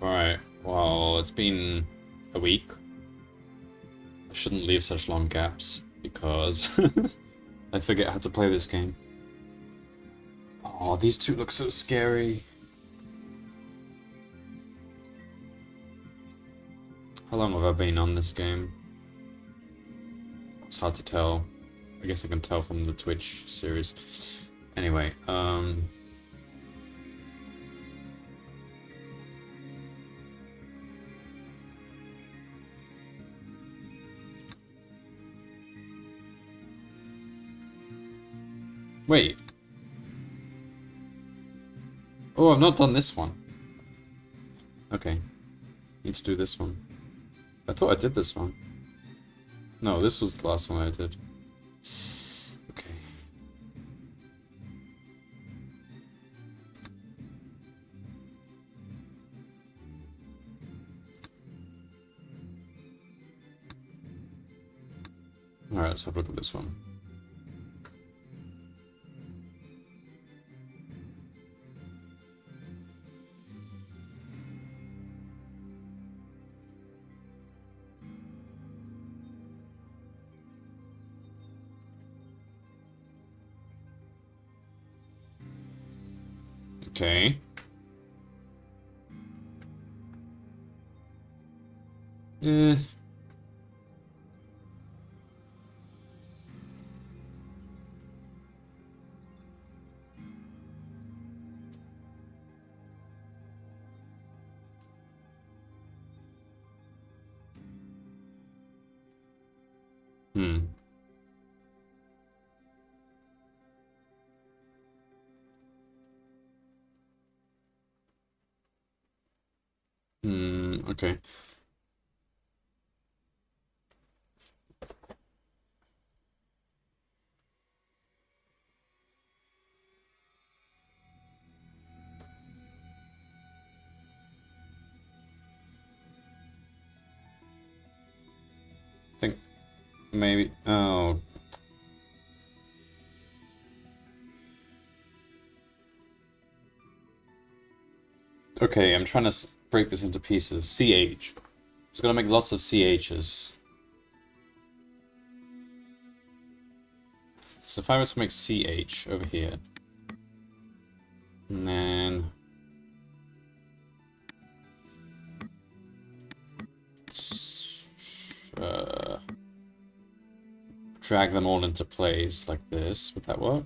Alright, well, it's been a week. I shouldn't leave such long gaps, because I forget how to play this game. Oh, these two look so scary. How long have I been on this game? It's hard to tell. I guess I can tell from the Twitch series. Anyway, wait. Oh, I've not done this one. Okay. Need to do this one. I thought I did this one. No, this was the last one I did. Okay. Alright, let's have a look at this one. Okay. Eh. Hmm. Okay. I think maybe. Oh. Okay, I'm trying to break this into pieces. CH. It's gonna make lots of CHs. So if I were to make CH over here, and then drag them all into place like this, would that work?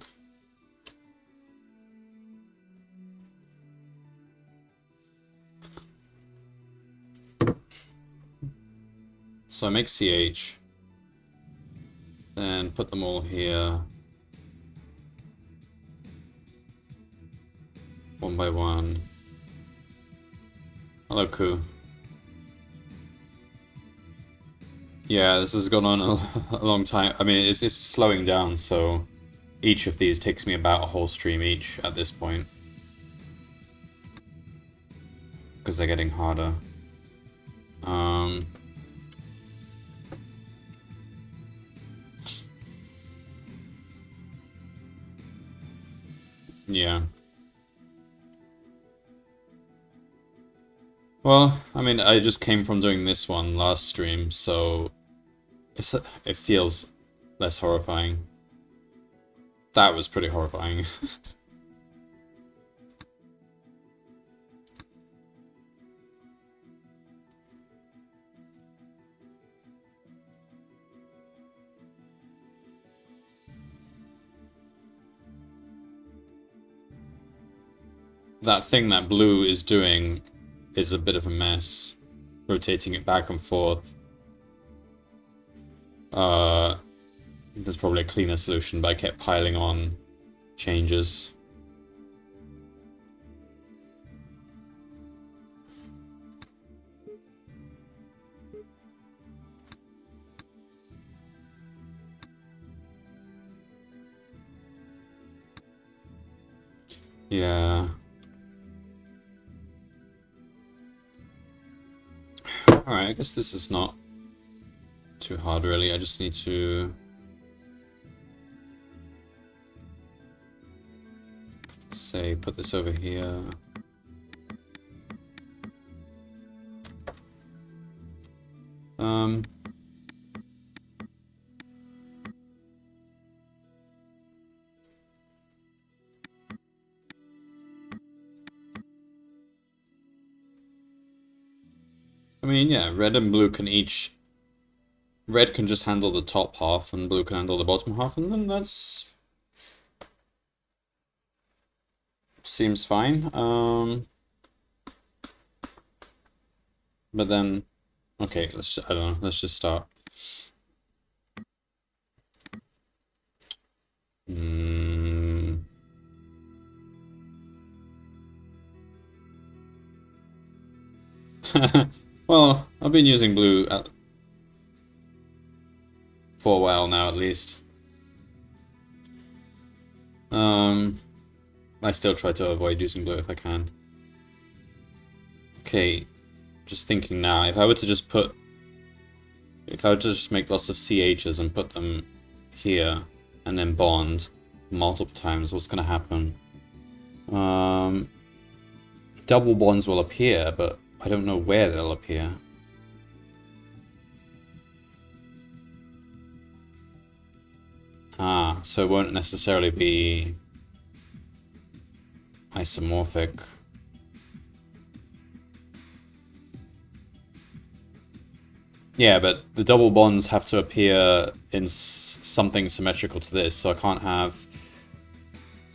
So I make CH, then put them all here, one by one. Hello, Ku. Yeah, this has gone on a long time. I mean, it's slowing down, so each of these takes me about a whole stream each at this point. Because they're getting harder. Yeah. Well, I mean, I just came from doing this one last stream, so it feels less horrifying. That was pretty horrifying. That thing that blue is doing is a bit of a mess. Rotating it back and forth. There's probably a cleaner solution, but I kept piling on changes. Yeah. Alright, I guess this is not too hard, really. I just need to... say, put this over here. I mean, yeah, red and blue can each... Red can just handle the top half, and blue can handle the bottom half, and then that's... Seems fine. But then... Okay, let's just, I don't know, let's just start. Well, I've been using blue for a while now, at least. I still try to avoid using blue if I can. Okay, just thinking now, if I were to just put... If I were to just make lots of CHs and put them here, and then bond multiple times, what's going to happen? Double bonds will appear, but I don't know where they'll appear. Ah, so it won't necessarily be isomorphic. Yeah, but the double bonds have to appear in something symmetrical to this, so I can't have...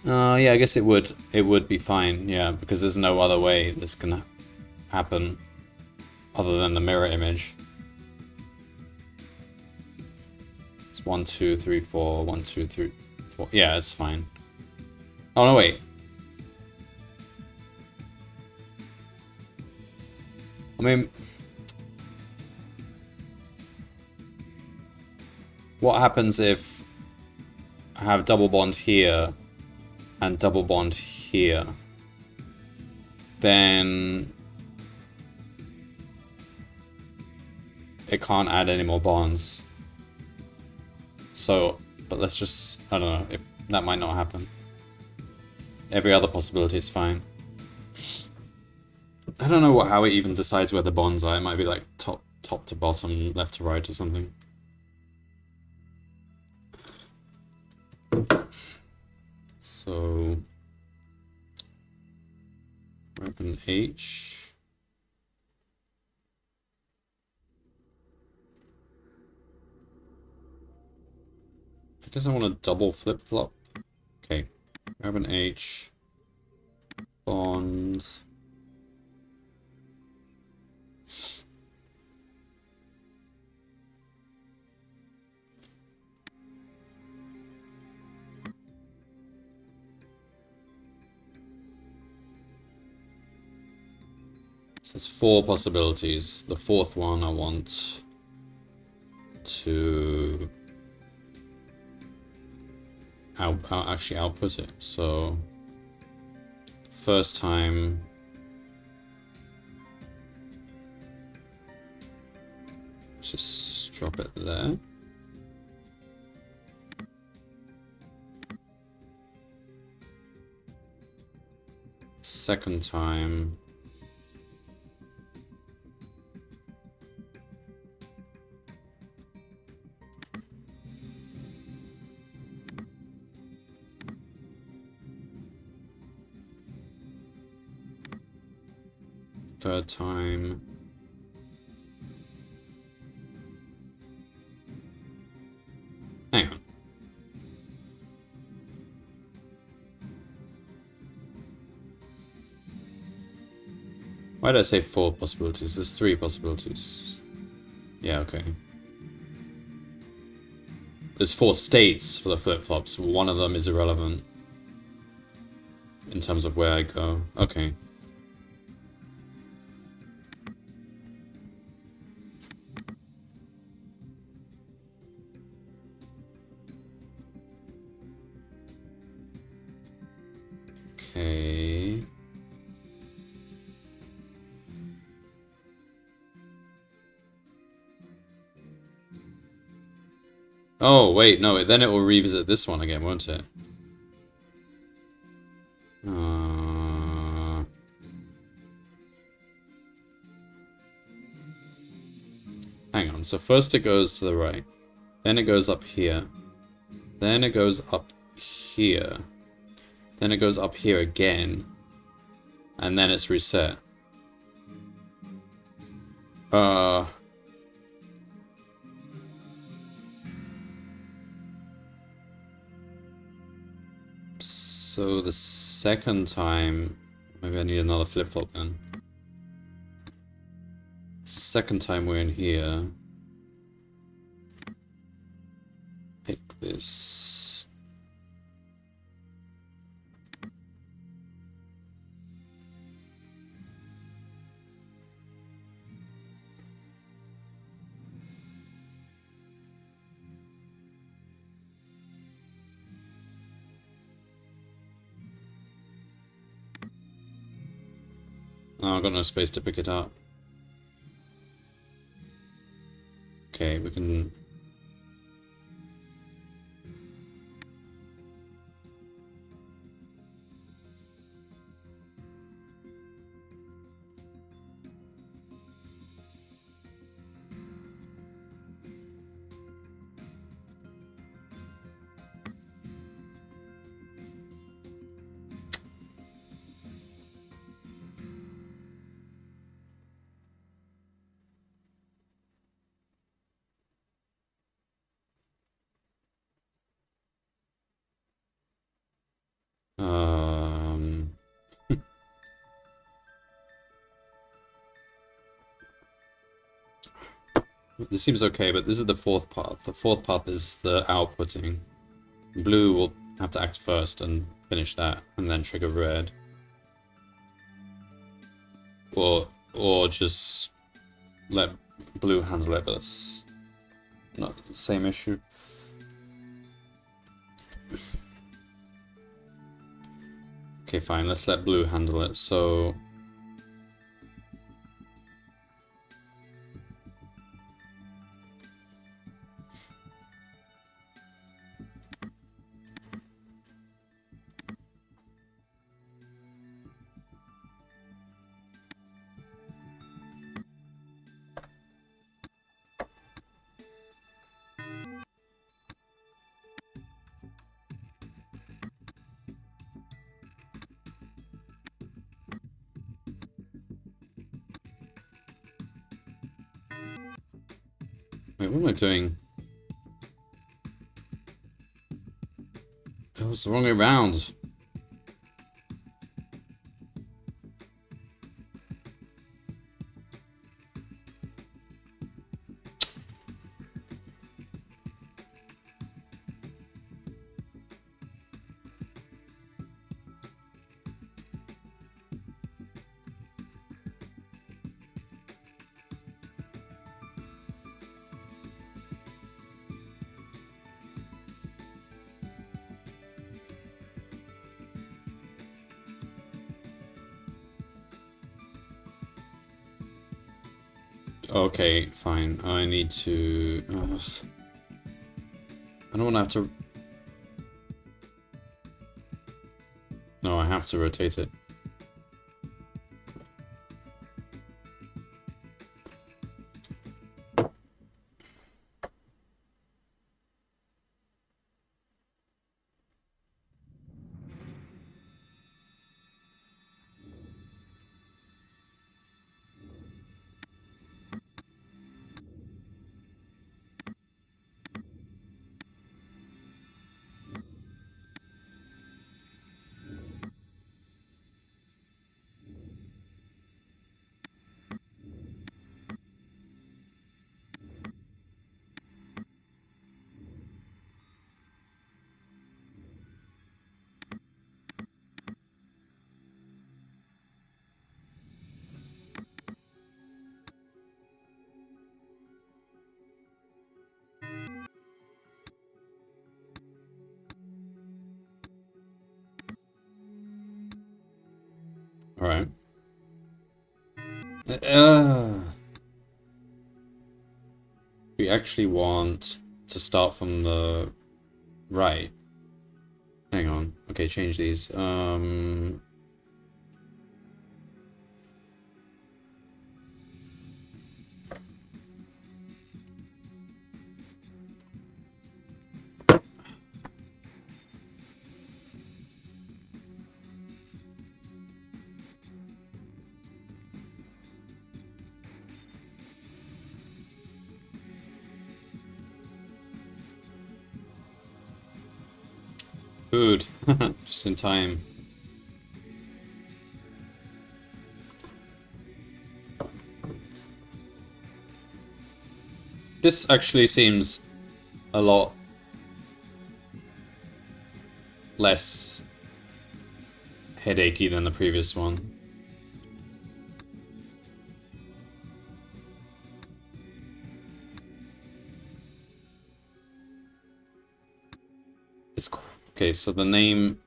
yeah, I guess it would. It would be fine, yeah, because there's no other way this can happen other than the mirror image. It's 1, 2, 3, 4, 1, 2, 3, 4. Yeah, it's fine. Oh, no, wait. I mean... What happens if I have double bond here and double bond here? Then it can't add any more bonds. So, but let's just, I don't know, that might not happen. Every other possibility is fine. I don't know how it even decides where the bonds are. It might be like top to bottom, left to right or something. So, open H. I guess I want to double flip-flop. Okay, grab an H, bond. So there's 4 possibilities. The 4th one I want to actually output it. So first time just drop it there. Second time third time. Hang on. Why did I say 4 possibilities? There's 3 possibilities. Yeah, okay. There's 4 states for the flip-flops. One of them is irrelevant in terms of where I go. Okay. Okay. Oh, wait, no, then it will revisit this one again, won't it? Hang on, so first it goes to the right, then it goes up here, then it goes up here, then it goes up here again, and then it's reset. So the second time, maybe I need another flip-flop then. Second time we're in here. Pick this. Oh, I've got no space to pick it up. Okay, we can... This seems okay, but this is the fourth path. The fourth path is the outputting. Blue will have to act first and finish that, and then trigger red. Or just let blue handle it, but that's not the same issue. Okay, fine, let's let blue handle it, so... Wait, what am I doing? It was the wrong way around. Okay, fine. I need to... I don't want to have to... No, I have to rotate it. Alright. We actually want to start from the right. Hang on. Okay, change these. Food. Just in time. This actually seems a lot less headachy than the previous one. It's okay, so the name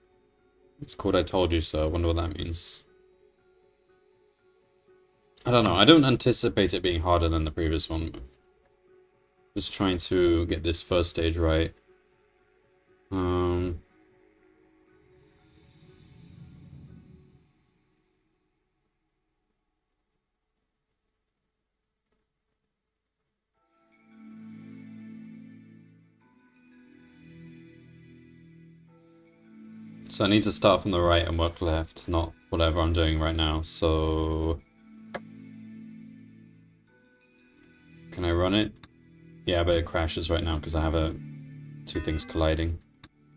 is called I Told You So. I wonder what that means. I don't know. I don't anticipate it being harder than the previous one. Just trying to get this first stage right. So I need to start from the right and work left, not whatever I'm doing right now. So can I run it? Yeah, but it crashes right now because I have two things colliding.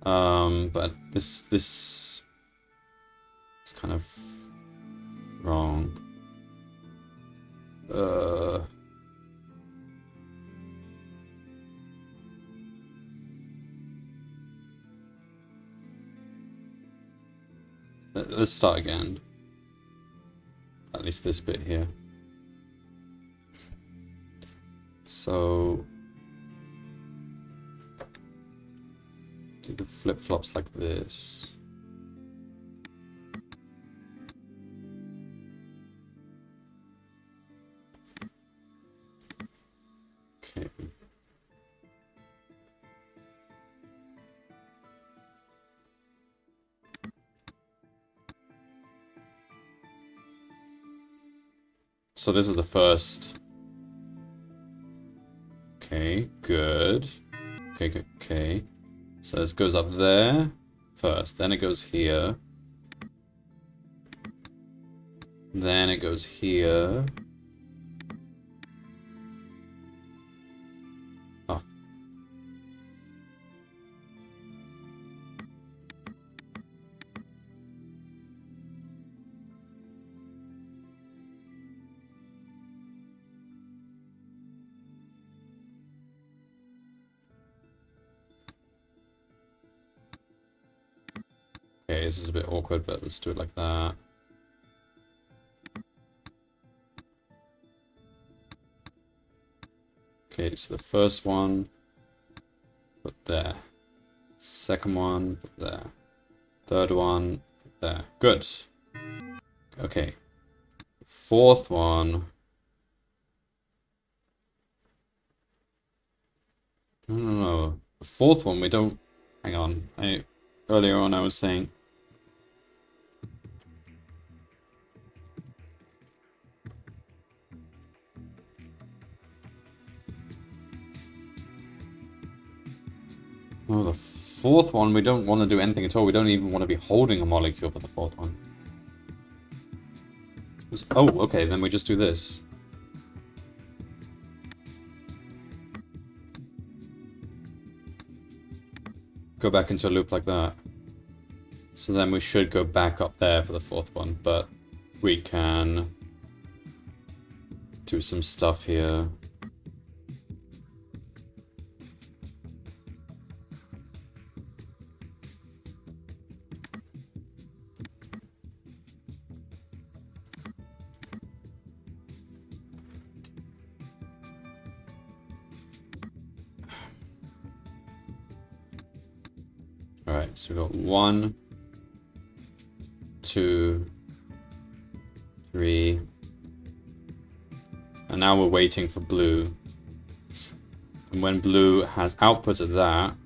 But this is kind of wrong. Let's start again. At least this bit here. So do the flip-flops like this. Okay. So this is the first. Okay, good. Okay. So this goes up there first, then it goes here. Then it goes here. Oh. Okay, this is a bit awkward, but let's do it like that. Okay, so the first one, put there. Second one, put there. Third one, put there. Good. Okay. Fourth one. No. The fourth one we don't... Hang on. Earlier on I was saying... Oh, the fourth one, we don't want to do anything at all. We don't even want to be holding a molecule for the fourth one. Oh, okay, then we just do this. Go back into a loop like that. So then we should go back up there for the fourth one, but we can do some stuff here. Alright, so we've got 1, 2, 3, and now we're waiting for blue. And when blue has output of that,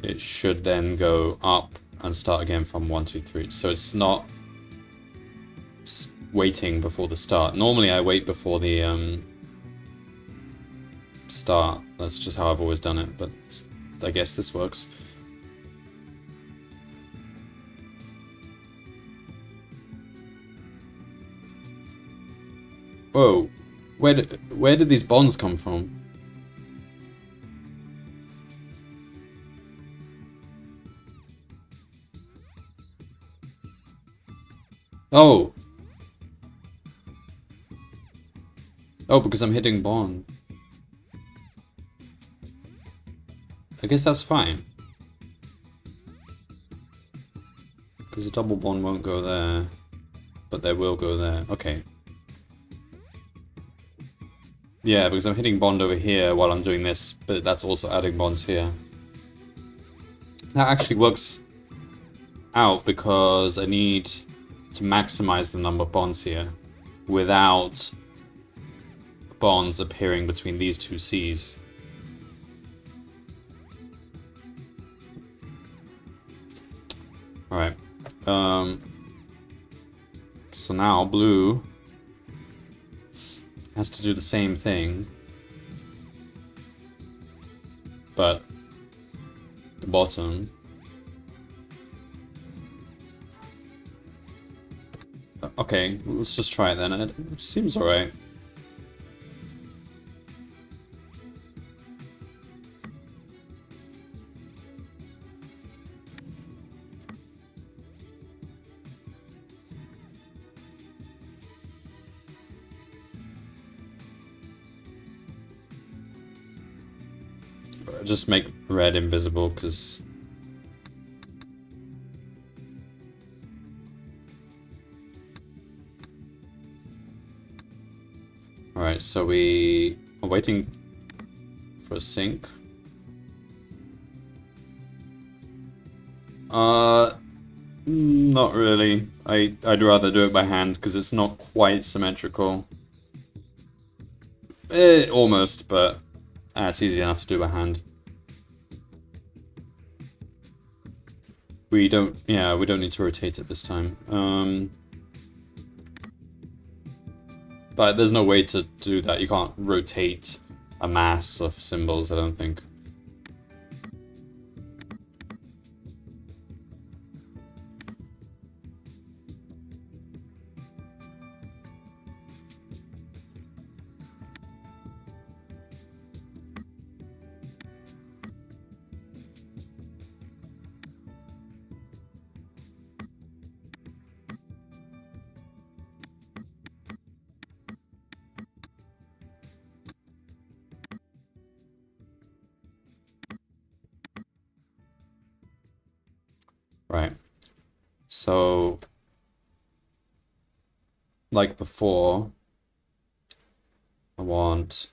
it should then go up and start again from 1, 2, 3. So it's not waiting before the start. Normally I wait before the start. That's just how I've always done it, but I guess this works. Whoa, where did these bonds come from? Oh! Oh, because I'm hitting bond. I guess that's fine. Because the double bond won't go there. But they will go there. Okay. Yeah, because I'm hitting bond over here while I'm doing this, but that's also adding bonds here. That actually works out because I need to maximize the number of bonds here without bonds appearing between these two C's. Alright. So now blue has to do the same thing, but the bottom. Okay, let's just try it then. It seems alright. Just make red invisible, because alright, so we are waiting for a sync. Not really. I'd rather do it by hand because it's not quite symmetrical. Almost, but it's easy enough to do by hand. We don't need to rotate it this time. But there's no way to do that. You can't rotate a mass of symbols, I don't think. Right. So, like before, I want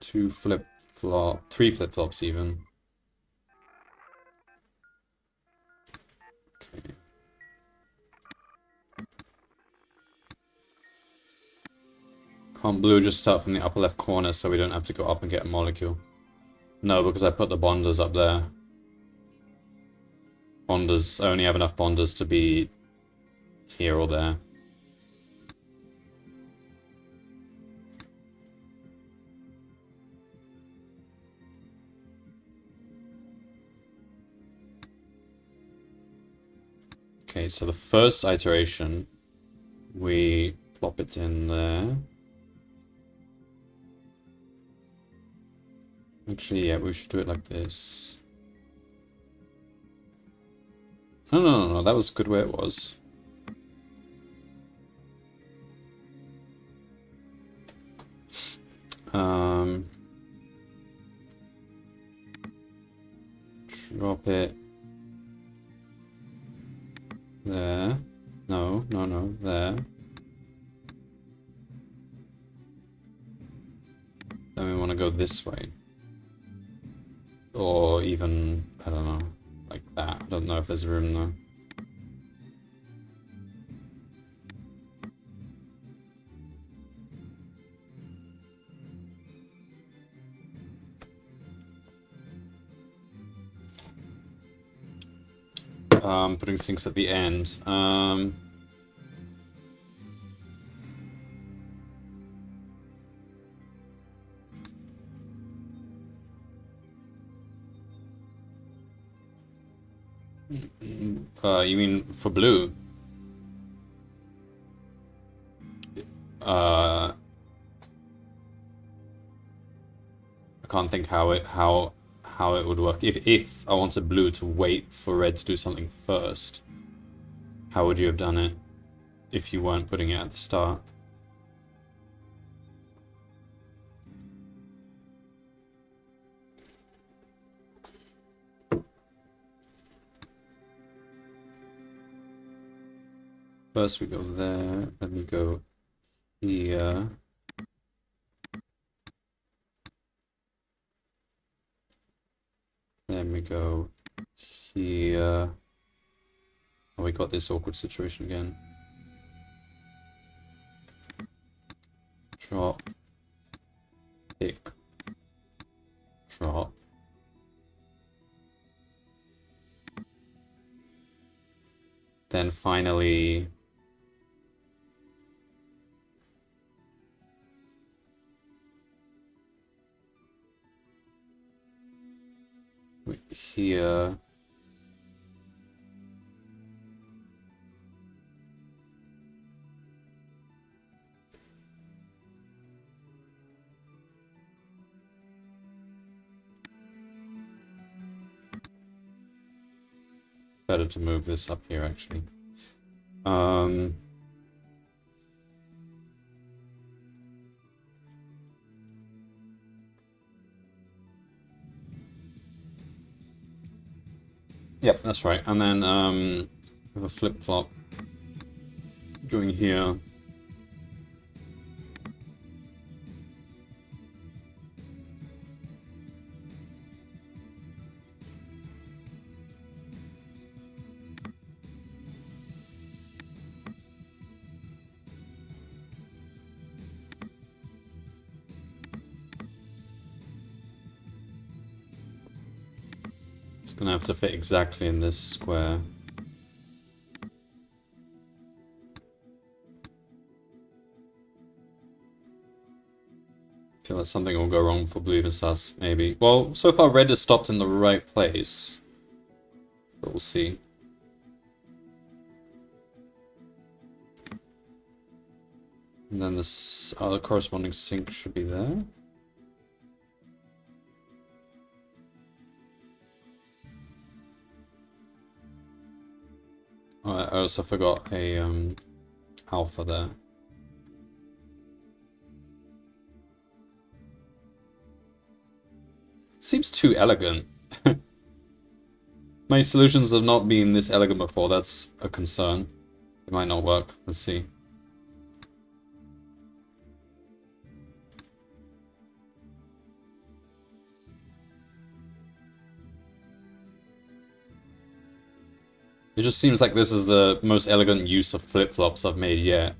three flip-flops even. Okay. Can't blue just start from the upper left corner so we don't have to go up and get a molecule? No, because I put the bonders up there. Bonders, I only have enough bonders to be here or there. Okay, so the first iteration, we plop it in there. Actually, yeah, we should do it like this. No, that was good where it was. Drop it there. No, there. Then we want to go this way. Or even, I don't know, like that. I don't know if there's room though. Putting sinks at the end. You mean for blue? I can't think how how it would work. If I wanted blue to wait for red to do something first, how would you have done it if you weren't putting it at the start? First we go there, then we go here. Then we go here. Oh, we got this awkward situation again. Drop. Pick. Drop. Then finally... here. Better to move this up here, actually. Yep, that's right. And then we have a flip-flop going here. It's gonna have to fit exactly in this square. I feel like something will go wrong for blue versus us, maybe. Well, so far red has stopped in the right place. But we'll see. And then this corresponding sink should be there. I also forgot a alpha there. Seems too elegant. My solutions have not been this elegant before, that's a concern. It might not work, let's see. It just seems like this is the most elegant use of flip-flops I've made yet.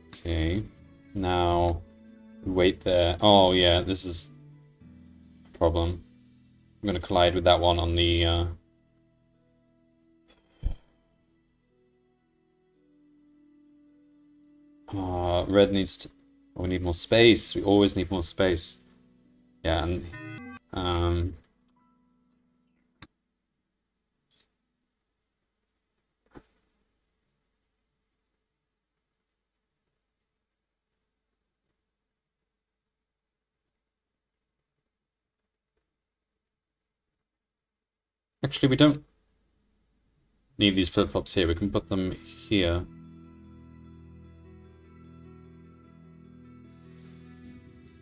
Okay, now wait there. Oh yeah, this is a problem. I'm gonna collide with that one on the red needs to... Oh, we need more space. We always need more space. Yeah, and actually we don't need these flip-flops here. We can put them here.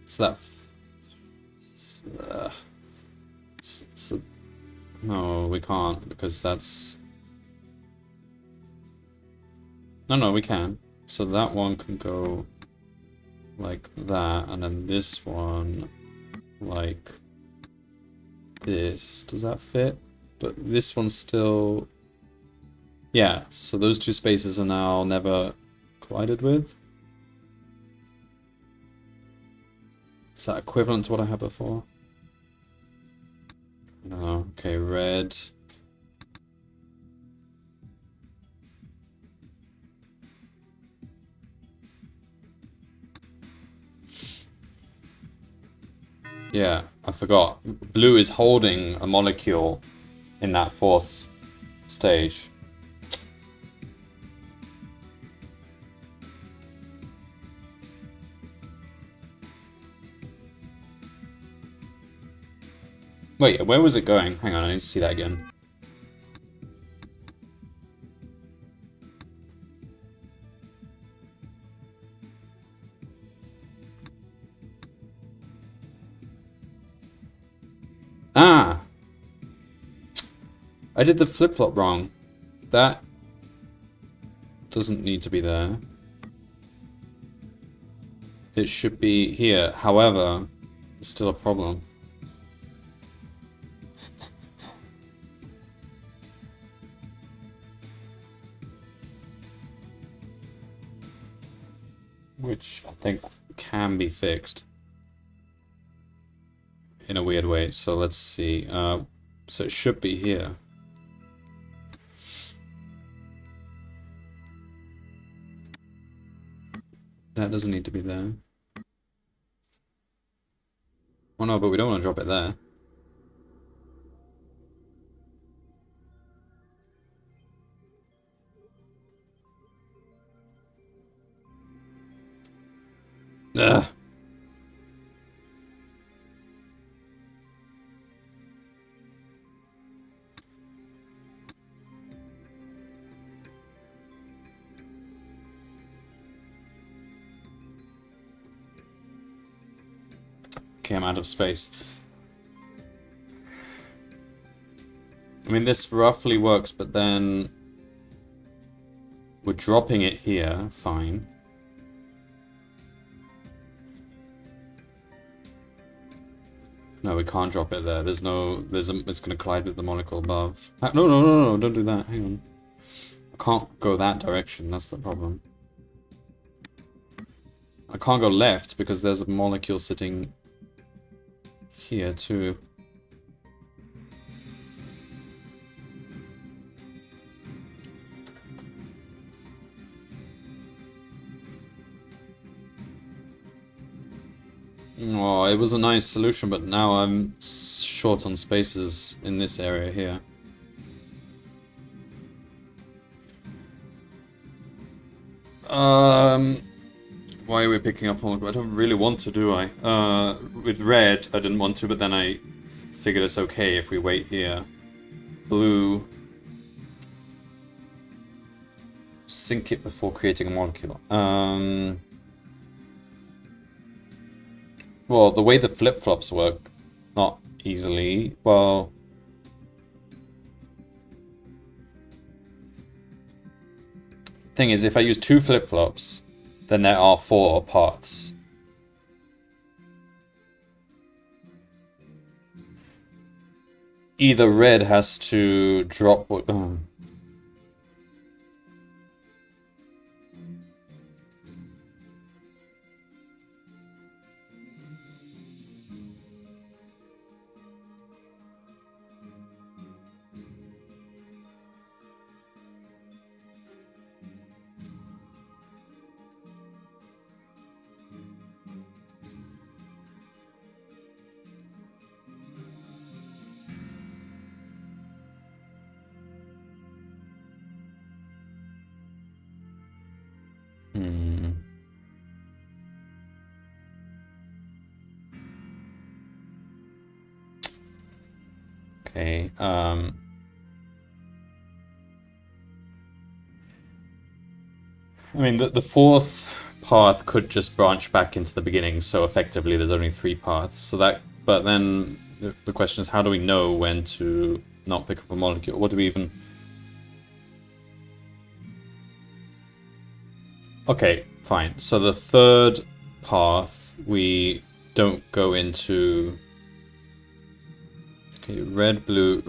So that... so, no, we can't, because that's... No, we can. So that one can go like that, and then this one like this. Does that fit? But this one's still... Yeah, so those two spaces are now never collided with. Is that equivalent to what I had before? No. Okay, red. Yeah, I forgot. Blue is holding a molecule in that fourth stage. Wait, where was it going? Hang on, I need to see that again. Ah! I did the flip-flop wrong. That doesn't need to be there. It should be here. However, it's still a problem. Which I think can be fixed in a weird way. So let's see. So it should be here. That doesn't need to be there. Oh no, but we don't want to drop it there. Ugh. Okay, I'm out of space. I mean, this roughly works, but then we're dropping it here. Fine. No, we can't drop it there. It's gonna collide with the molecule above. No, don't do that. Hang on. I can't go that direction. That's the problem. I can't go left because there's a molecule sitting here too. Oh, it was a nice solution, but now I'm short on spaces in this area here. Why are we picking up on? I don't really want to, do I? With red, I didn't want to, but then I figured it's okay if we wait here. Blue. Sink it before creating a molecule. Well, the way the flip-flops work, not easily. Well, thing is, if I use 2 flip-flops, then there are 4 paths. Either red has to drop... Okay, I mean, the 4th path could just branch back into the beginning, so effectively there's only 3 paths. So that, but then the question is, how do we know when to not pick up a molecule? What do we even... Okay, fine. So the 3rd path, we don't go into... Okay, red, blue,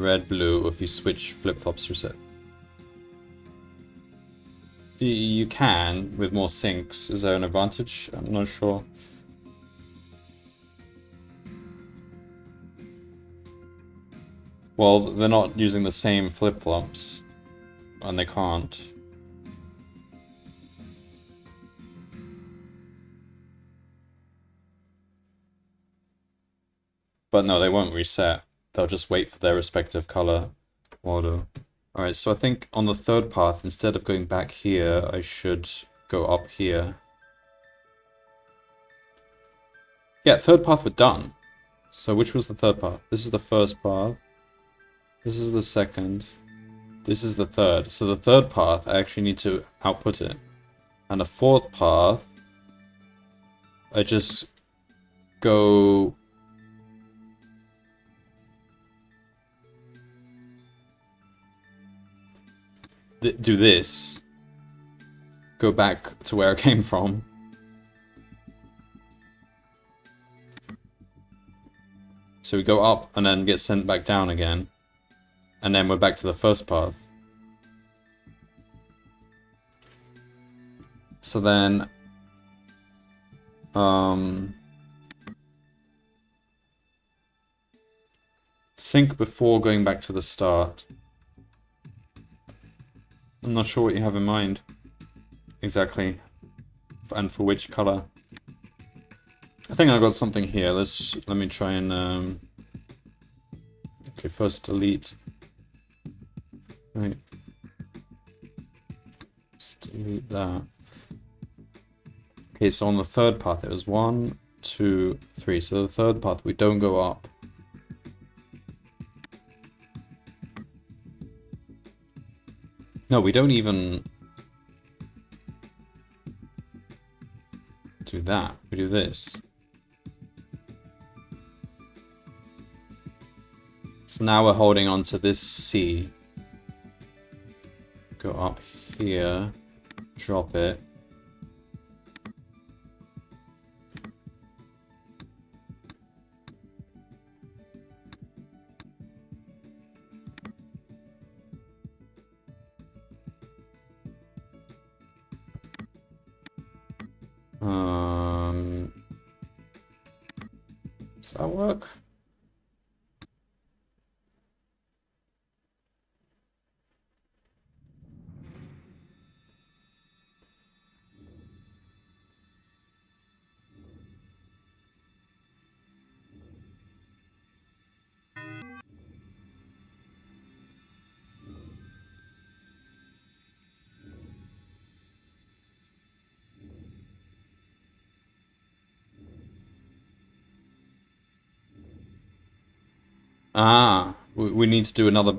if you switch flip-flops reset. You can, with more sinks. Is there an advantage? I'm not sure. Well, they're not using the same flip-flops, and they can't. But no, they won't reset. They'll just wait for their respective color order. Alright, so I think on the third path, instead of going back here, I should go up here. Yeah, third path we're done. So which was the third path? This is the first path. This is the second. This is the third. So the third path, I actually need to output it. And the fourth path, I just go... do this. Go back to where I came from. So we go up and then get sent back down again. And then we're back to the first path. So then... think before going back to the start. I'm not sure what you have in mind. Exactly. And for which color. I think I got something here. Let me try and okay, first delete. Right. Just delete that. Okay, so on the third path it was 1, 2, 3. So the third path we don't go up. No, we don't even do that. We do this. So now we're holding on to this C. Go up here, drop it. Does that work? Ah, we need to do another...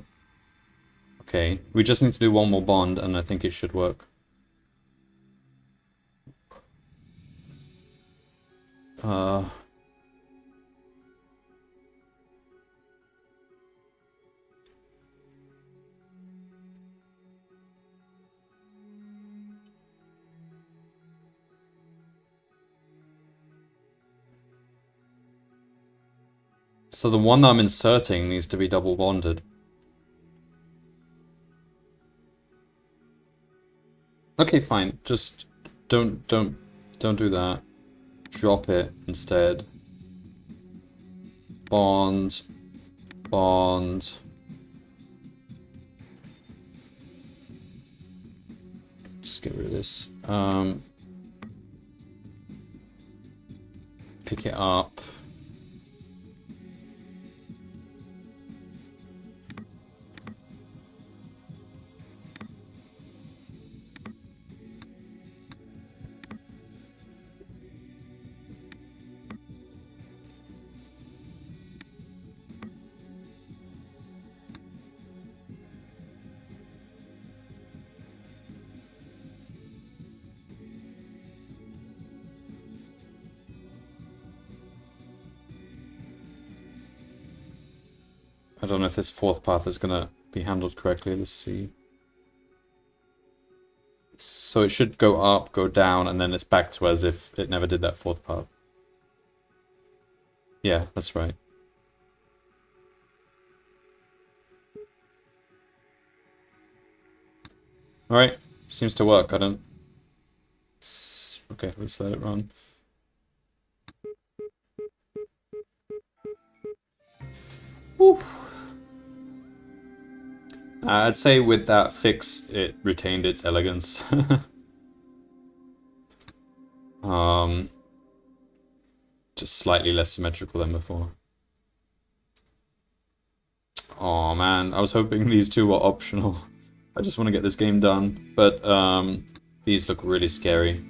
Okay, we just need to do one more bond and I think it should work. So the one that I'm inserting needs to be double bonded. Okay, fine. Just don't do that. Drop it instead. Bond. Bond. Just get rid of this. Pick it up. I don't know if this fourth path is gonna be handled correctly. Let's see. So it should go up, go down, and then it's back to as if it never did that fourth path. Yeah, that's right. Alright, seems to work. I don't... Okay, let's let it run. Woo. I'd say with that fix, it retained its elegance. Just slightly less symmetrical than before. Oh man, I was hoping these two were optional. I just want to get this game done, but these look really scary.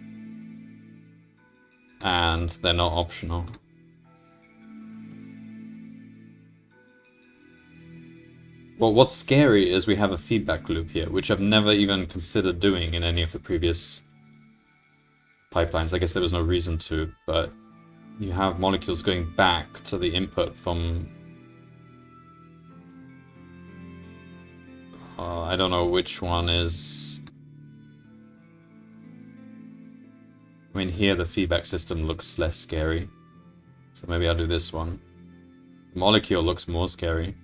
And they're not optional. Well, what's scary is we have a feedback loop here, which I've never even considered doing in any of the previous pipelines. I guess there was no reason to, but you have molecules going back to the input from... I don't know which one is... I mean, here the feedback system looks less scary. So maybe I'll do this one. The molecule looks more scary.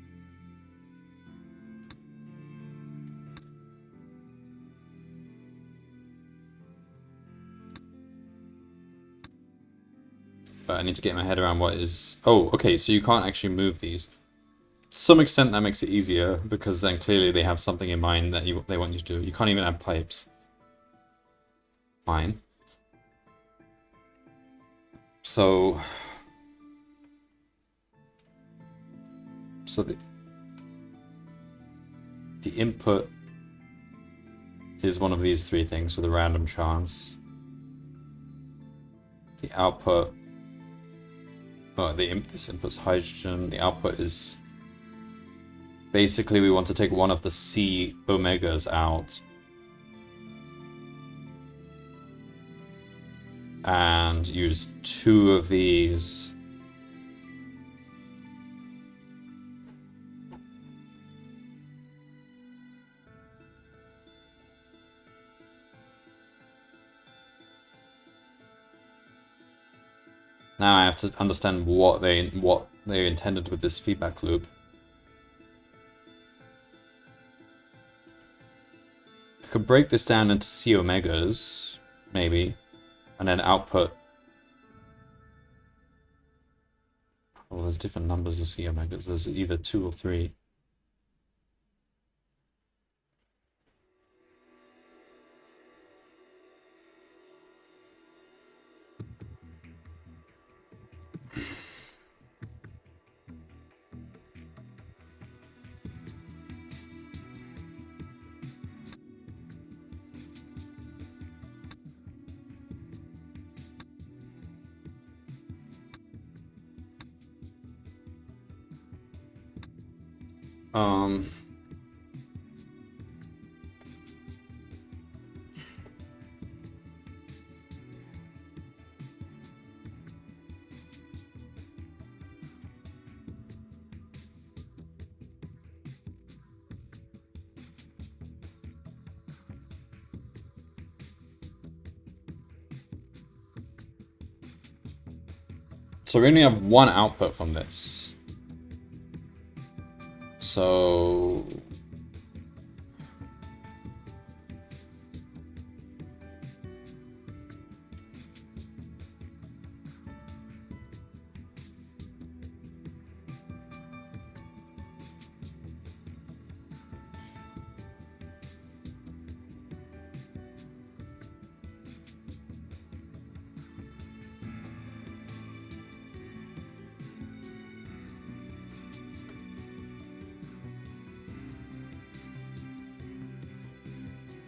But I need to get my head around what is... Oh, okay, so you can't actually move these. To some extent that makes it easier, because then clearly they have something in mind that they want you to do. You can't even add pipes. Fine. So the input is one of these three things with a random chance. The output, this input's hydrogen. The output is basically we want to take one of the C omegas out and use two of these. Now I have to understand what they intended with this feedback loop. I could break this down into C omegas, maybe. And then output. Well, there's different numbers of C omegas. There's either 2 or 3. So we only have one output from this. So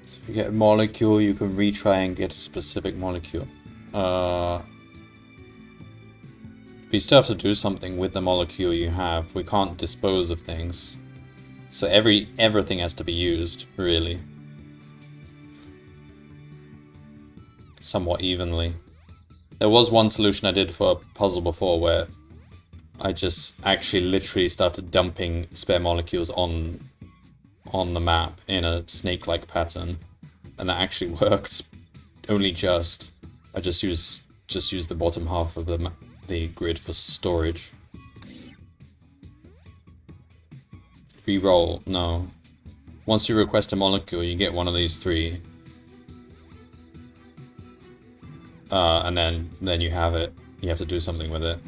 if you get a molecule, you can retry and get a specific molecule. But you still have to do something with the molecule you have. We can't dispose of things. So everything has to be used, really. Somewhat evenly. There was one solution I did for a puzzle before where I just actually literally started dumping spare molecules on the map in a snake-like pattern, and that actually worked. Only just. I just used the bottom half of the grid for storage. Reroll, no. Once you request a molecule, you get one of these three, and then you have it. You have to do something with it.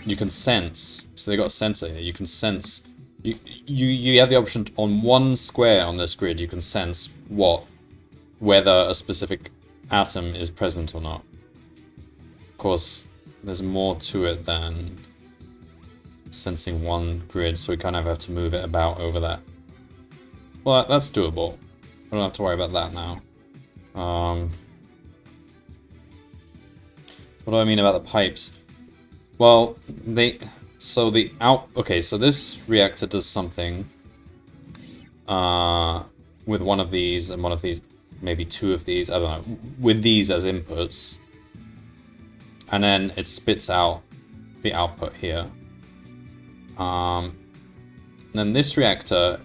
You can sense, so they got a sensor here. You can sense. You have the option on one square on this grid. You can sense whether a specific atom is present or not. course, there's more to it than sensing one grid, so we kind of have to move it about over that. Well, that's doable. I don't have to worry about that now. What do I mean about the pipes? Well, okay, so this reactor does something with one of these and one of these, maybe two of these, I don't know, with these as inputs. And then it spits out the output here. Then this reactor,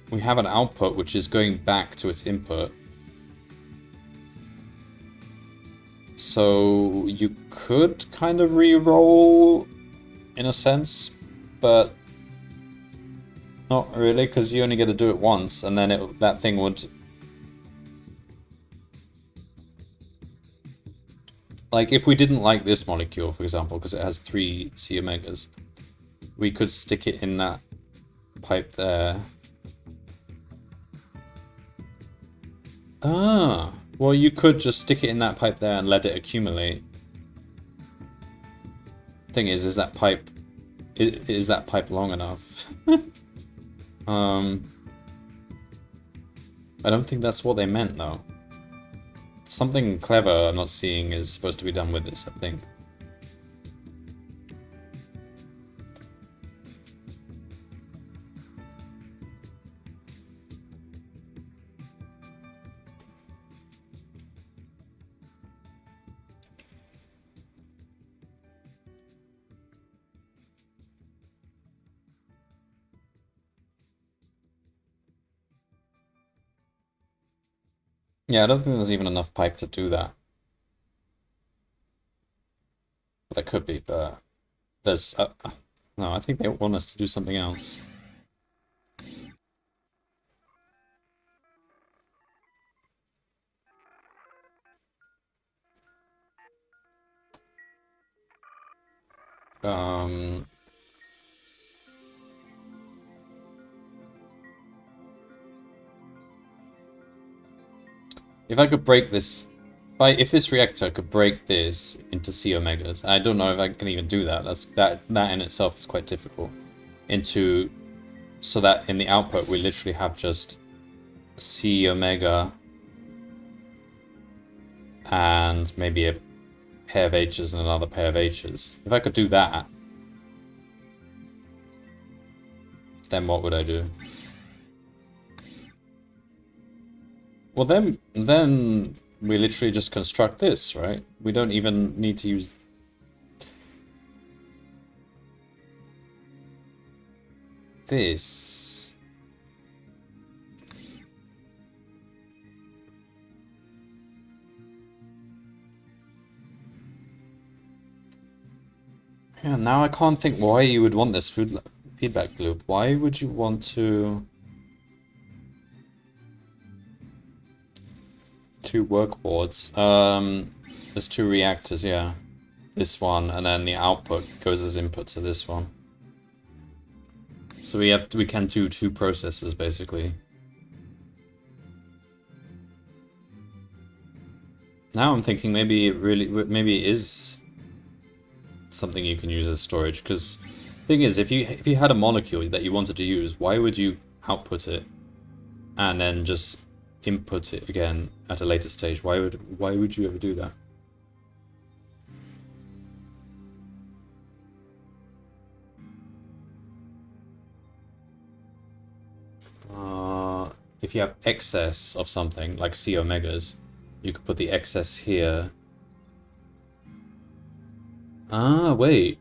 we have an output which is going back to its input. So you could kind of re-roll in a sense, but not really, because you only get to do it once, and then that thing would... Like, if we didn't like this molecule, for example, because it has 3 C omegas, we could stick it in that pipe there. Ah, well, you could just stick it in that pipe there and let it accumulate. Thing is that pipe... Is that pipe long enough? I don't think that's what they meant, though. Something clever I'm not seeing is supposed to be done with this, I think. Yeah, I don't think there's even enough pipe to do that. Well, there could be, but there's... no, I think they want us to do something else. If I could break this... If this reactor could break this into C omegas, I don't know if I can even do that. That in itself is quite difficult. So that in the output we literally have just C omega and maybe a pair of H's and another pair of H's. If I could do that, then what would I do? Well, then we literally just construct this, right? We don't even need to use... this. Yeah, now I can't think why you would want this feedback loop. Why would you want to... 2 work boards. There's 2 reactors, yeah. This one, and then the output goes as input to this one. So we can do 2 processes basically. Now I'm thinking maybe it is something you can use as storage, because thing is, if you had a molecule that you wanted to use, why would you output it and then just input it again at a later stage? Why would you ever do that? If you have excess of something like C omegas, you could put the excess here. Ah, wait.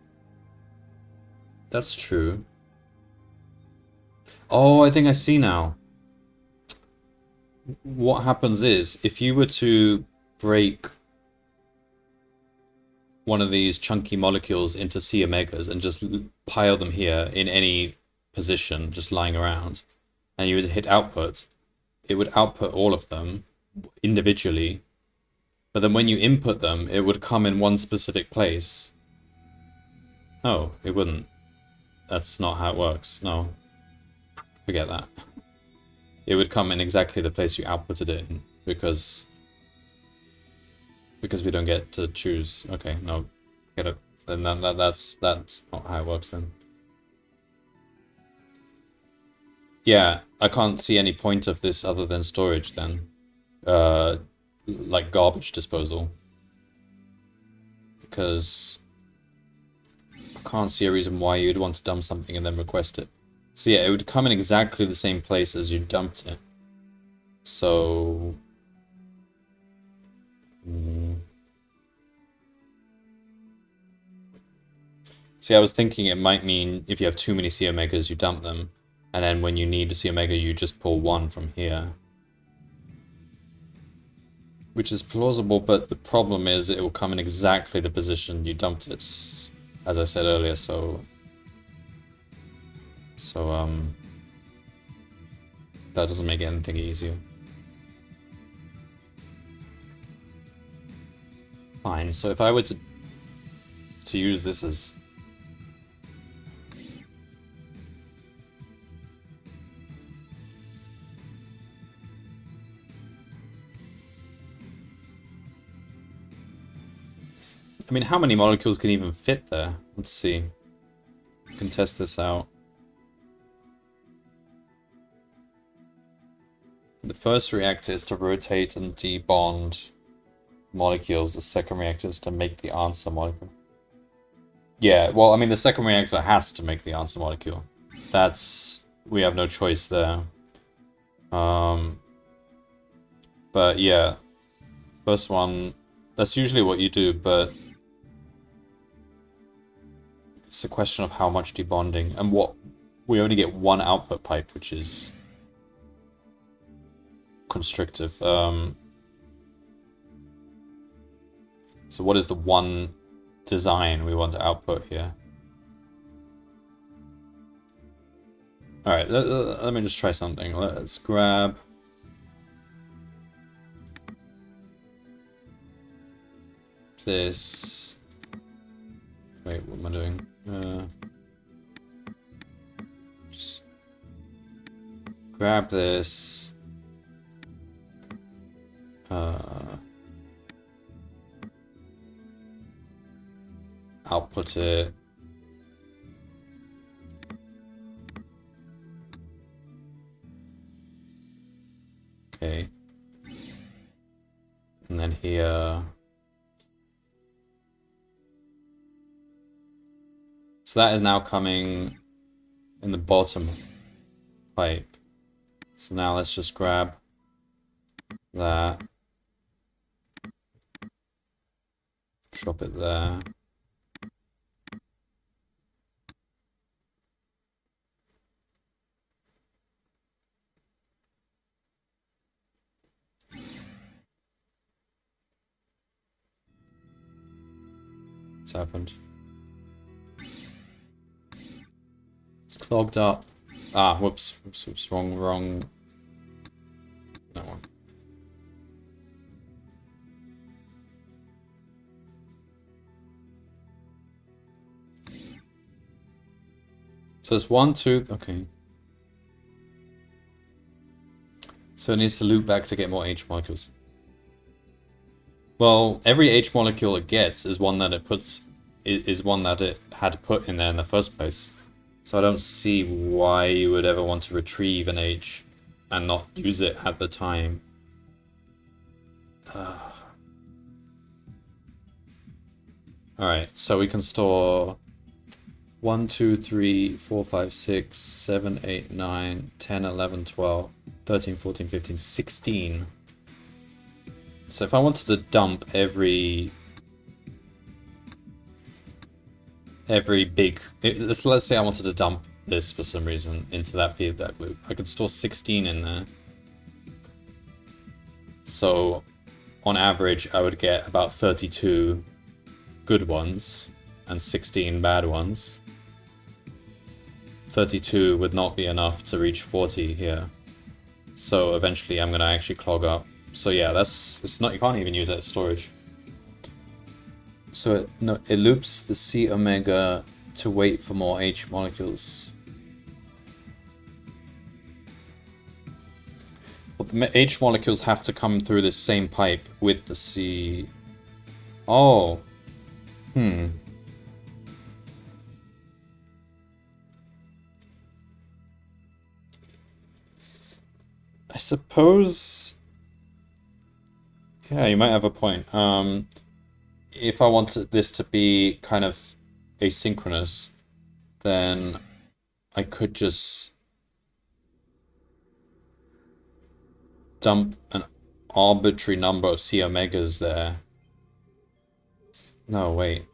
That's true. Oh, I think I see now. What happens is, if you were to break one of these chunky molecules into C omegas and just pile them here in any position, just lying around, and you would hit output, it would output all of them individually, but then when you input them, it would come in one specific place. Oh, it wouldn't. That's not how it works. No. Forget that. It would come in exactly the place you outputted it in, because Because we don't get to choose. Okay, no, get it. Then that's not how it works then. Yeah, I can't see any point of this other than storage then. Like garbage disposal. Because I can't see a reason why you'd want to dump something and then request it. So yeah, it would come in exactly the same place as you dumped it. So... See, I was thinking it might mean if you have too many C omegas, you dump them. And then when you need a C omega, you just pull one from here. Which is plausible, but the problem is it will come in exactly the position you dumped it, as I said earlier, so that doesn't make anything easier. Fine, so if I were to use this as... I mean, how many molecules can even fit there? Let's see. We can test this out. The first reactor is to rotate and debond molecules. The second reactor is to make the answer molecule. Yeah, well, I mean, the second reactor has to make the answer molecule. That's... we have no choice there. But yeah, first one, that's usually what you do, but it's a question of how much debonding, and what... we only get one output pipe, which is constrictive. So what is the one design we want to output here? Alright, let me just try something. Let's grab... this... wait, what am I doing? Just grab this... output it. Okay. And then here. So that is now coming in the bottom pipe. So now let's just grab that. Drop it there. What's happened? It's clogged up. Ah, whoops, wrong. That one. So it's 1, 2, okay. So it needs to loop back to get more H molecules. Well, every H molecule it gets is one that it puts, is one that it had put in there in the first place. So I don't see why you would ever want to retrieve an H and not use it at the time. Alright, so we can store 1, 2, 3, 4, 5, 6, 7, 8, 9, 10, 11, 12, 13, 14, 15, 16. So if I wanted to dump every big... let's say I wanted to dump this for some reason into that feedback loop. I could store 16 in there. So on average, I would get about 32 good ones and 16 bad ones. 32 would not be enough to reach 40 here. So eventually I'm going to actually clog up. So yeah, it's not, you can't even use that as storage. So it loops the C omega to wait for more H molecules. Well, the H molecules have to come through this same pipe with the C Oh. Hmm. I suppose... Yeah, you might have a point. If I wanted this to be kind of asynchronous, then I could just dump an arbitrary number of C omegas there. No, wait.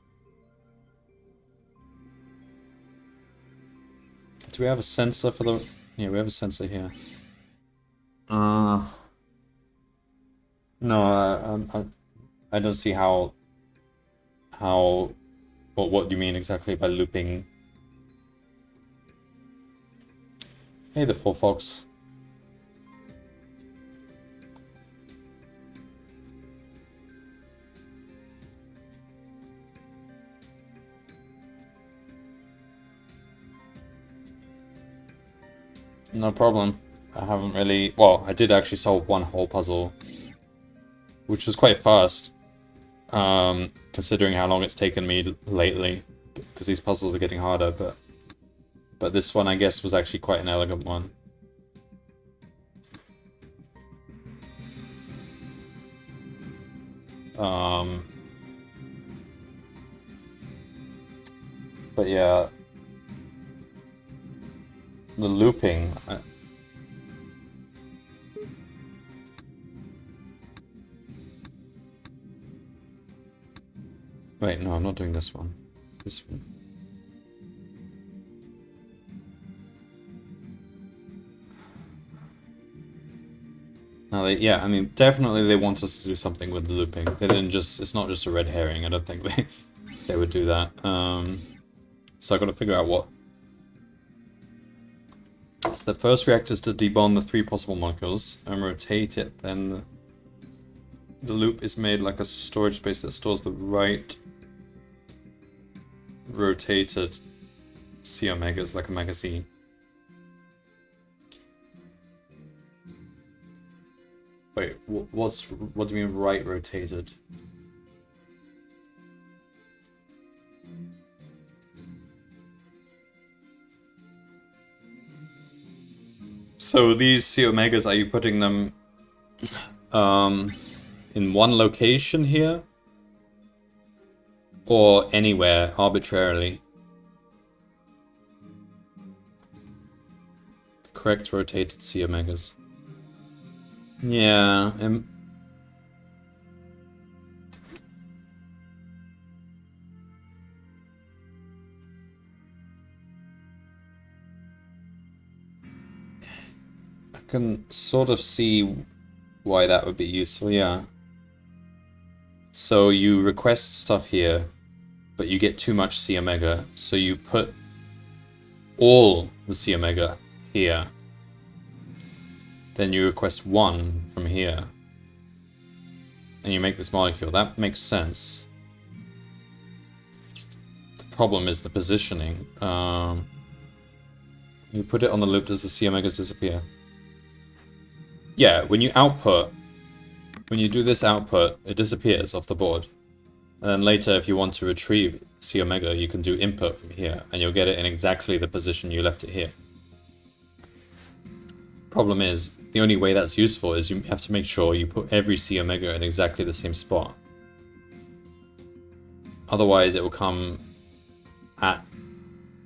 Do we have a sensor for the... Yeah, we have a sensor here. Uh, no, I don't see how, what do you mean exactly by looping? Hey, the full fox. No problem. I haven't really... Well, I did actually solve one whole puzzle, which was quite fast, considering how long it's taken me lately, because these puzzles are getting harder, but this one, I guess, was actually quite an elegant one. But yeah, the looping... Wait, no, I'm not doing this one. This one. No, yeah, I mean, definitely they want us to do something with the looping. They didn't just... It's not just a red herring. I don't think they would do that. So I got to figure out what... So the first reactor is to debond the 3 possible molecules and rotate it. Then the loop is made like a storage space that stores the right rotated C omegas, like a magazine. Wait, what do you mean right rotated? So these C omegas, are you putting them in one location here? Or anywhere arbitrarily? Correct rotated C omegas. Yeah, I can sort of see why that would be useful, yeah. So you request stuff here, but you get too much C omega, so you put all the C omega here. Then you request 1 from here. And you make this molecule. That makes sense. The problem is the positioning. You put it on the loop, does the C omegas disappear? Yeah, when you output, when you do this output, it disappears off the board. And then later, if you want to retrieve C omega, you can do input from here, and you'll get it in exactly the position you left it here. Problem is, the only way that's useful is you have to make sure you put every C omega in exactly the same spot. Otherwise, it will come at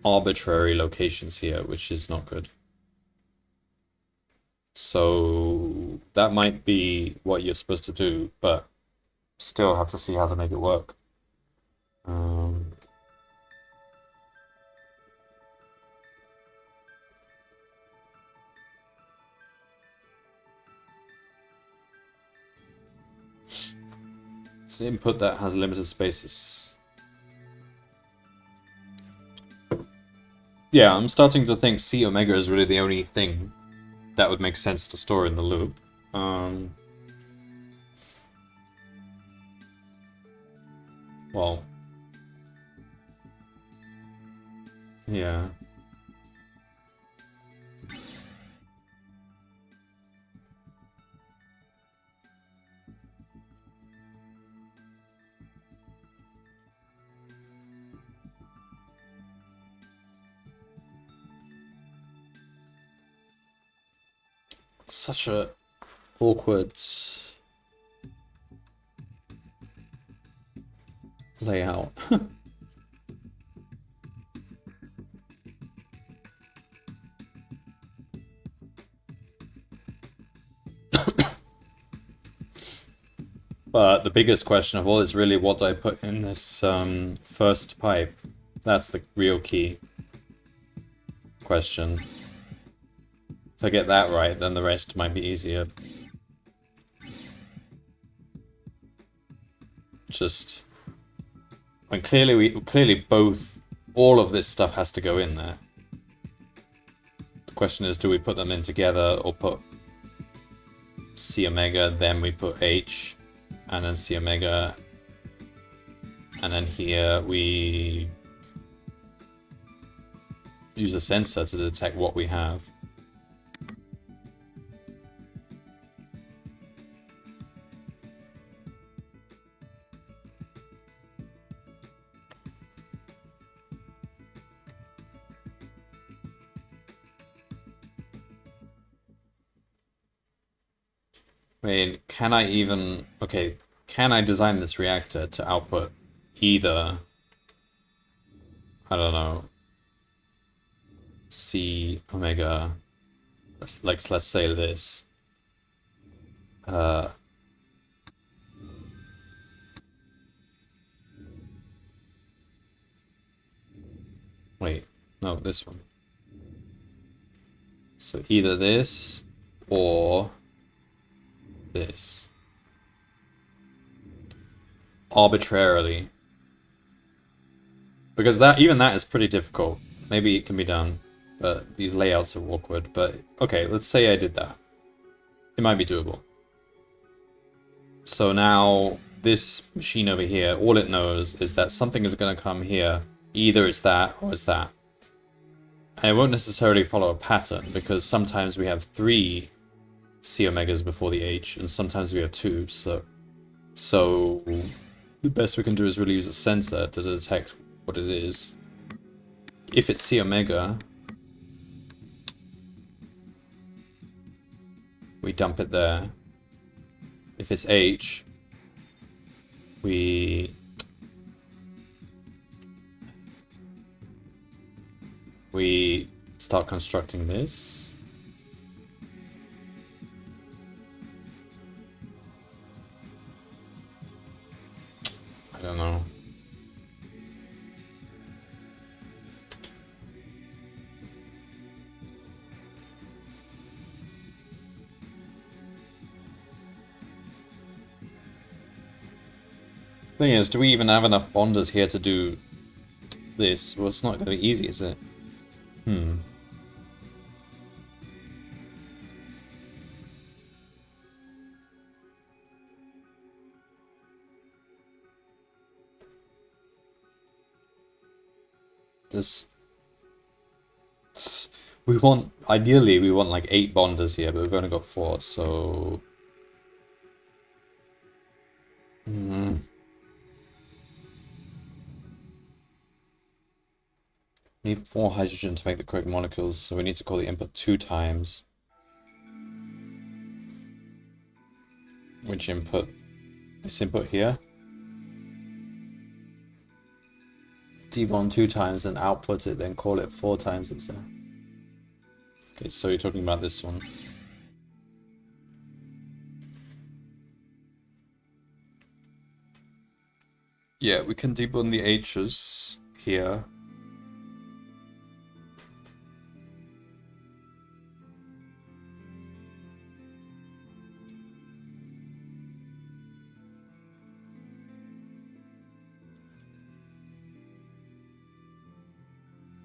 arbitrary locations here, which is not good. So that might be what you're supposed to do, but still have to see how to make it work. It's an input that has limited spaces. Yeah, I'm starting to think C omega is really the only thing that would make sense to store in the loop. Well, yeah. such a awkward layout. But the biggest question of all is really what do I put in this first pipe? That's the real key question. If I get that right, then the rest might be easier. Just, I mean, clearly all of this stuff has to go in there. The question is, do we put them in together or put C omega, then we put H, and then C omega, and then here we use a sensor to detect what we have. I mean, can I even... Okay, can I design this reactor to output either... I don't know... C omega... Let's say this. Wait, no, this one. So either this or this. Arbitrarily. Because even that is pretty difficult. Maybe it can be done, but these layouts are awkward. But okay, let's say I did that. It might be doable. So now this machine over here, all it knows is that something is going to come here. Either it's that or it's that. And it won't necessarily follow a pattern because sometimes we have 3 C omegas before the H and sometimes we have 2. So the best we can do is really use a sensor to detect what it is. If it's C omega, we dump it there. If it's H, we start constructing this. I don't know. Thing is, do we even have enough bonders here to do this? Well, it's not going to be easy, is it? Ideally, we want like 8 bonders here, but we've only got 4, so... We need 4 hydrogen to make the correct molecules, so we need to call the input 2 times. Which input? This input here? D1 2 times, then output it, then call it 4 times. Okay, so you're talking about this one. Yeah, we can debond the H's here.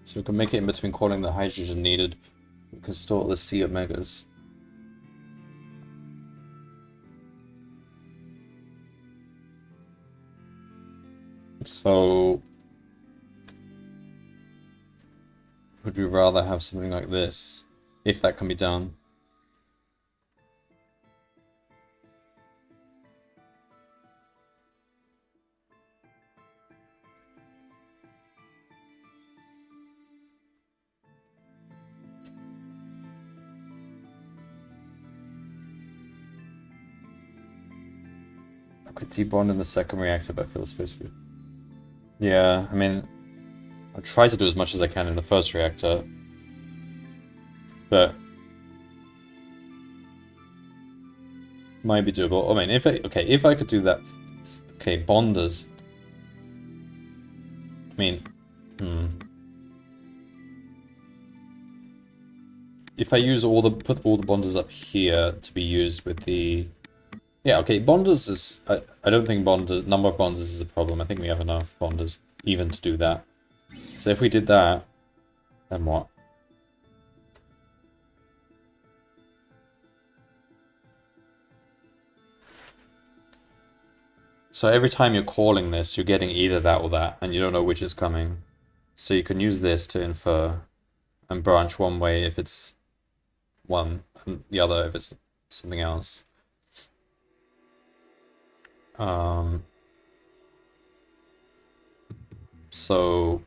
So we can make it in between calling the hydrogen needed. We can store the C omegas. So, would we rather have something like this, if that can be done? I could debond in the second reactor, but I feel space. Yeah, I mean, I'll try to do as much as I can in the first reactor, but might be doable. I mean, if I could do that, okay, bonders. I mean, if I use put all the bonders up here to be used with the, yeah, okay, bonders is, I don't think number of bonders is a problem. I think we have enough bonders even to do that. So if we did that, then what? So every time you're calling this, you're getting either that or that, and you don't know which is coming. So you can use this to infer and branch one way if it's one, and the other if it's something else. So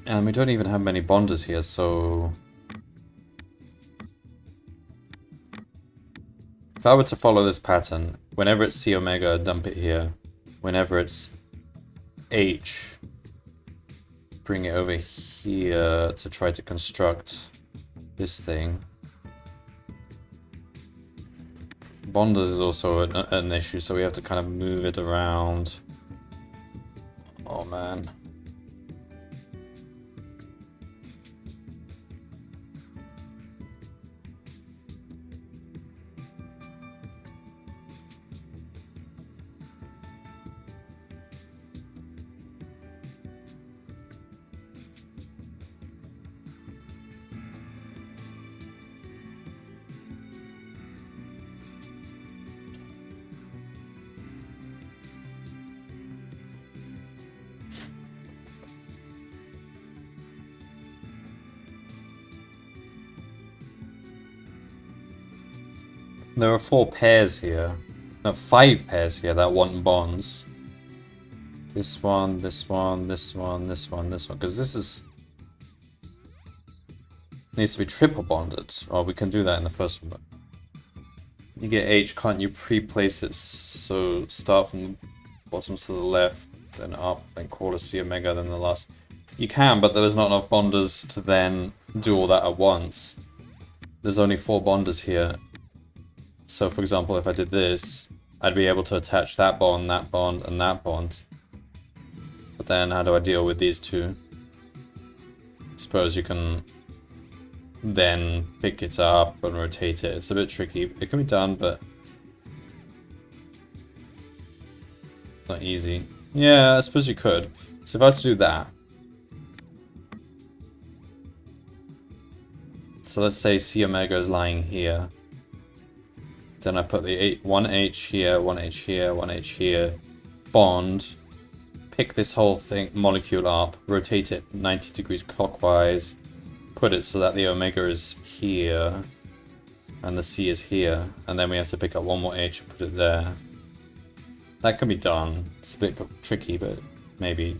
and we don't even have many bonders here, so if I were to follow this pattern, whenever it's C omega, dump it here. Whenever it's H, bring it over here to try to construct this thing. Bonders is also an issue, so we have to kind of move it around. Oh man. There are 4 pairs here. No, 5 pairs here that want bonds. This one, this one, this one, this one, this one. Because this is... needs to be triple bonded. Or we can do that in the first one. But you get H, can't you pre-place it so start from the bottom to the left, then up, then call a C omega, then the last... You can, but there's not enough bonders to then do all that at once. There's only 4 bonders here. So, for example, if I did this, I'd be able to attach that bond, and that bond. But then, how do I deal with these two? I suppose you can then pick it up and rotate it. It's a bit tricky. It can be done, but not easy. Yeah, I suppose you could. So if I had to do that, so let's say C omega is lying here. Then I put the 1H here, 1H here, 1H here, bond, pick this whole thing, molecule up, rotate it 90 degrees clockwise, put it so that the omega is here, and the C is here, and then we have to pick up one more H and put it there. That can be done. It's a bit tricky, but maybe.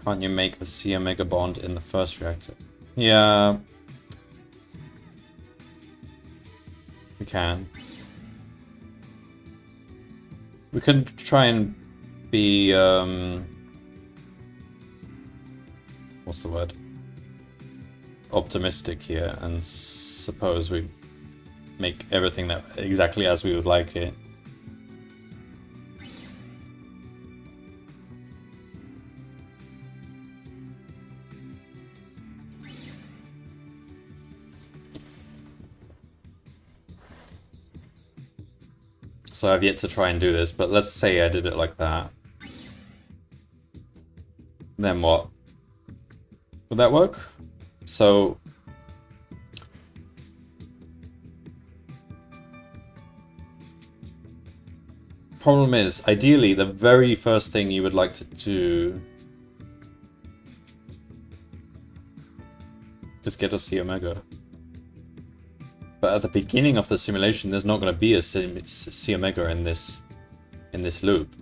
Can't you make the C omega bond in the first reactor? Yeah. We can. We can try and be, what's the word? Optimistic here and suppose we make everything that exactly as we would like it. So I've yet to try and do this, but let's say I did it like that. Then what? Would that work? So... problem is, ideally, the very first thing you would like to do is get a C omega. But at the beginning of the simulation, there's not going to be a C omega in this loop.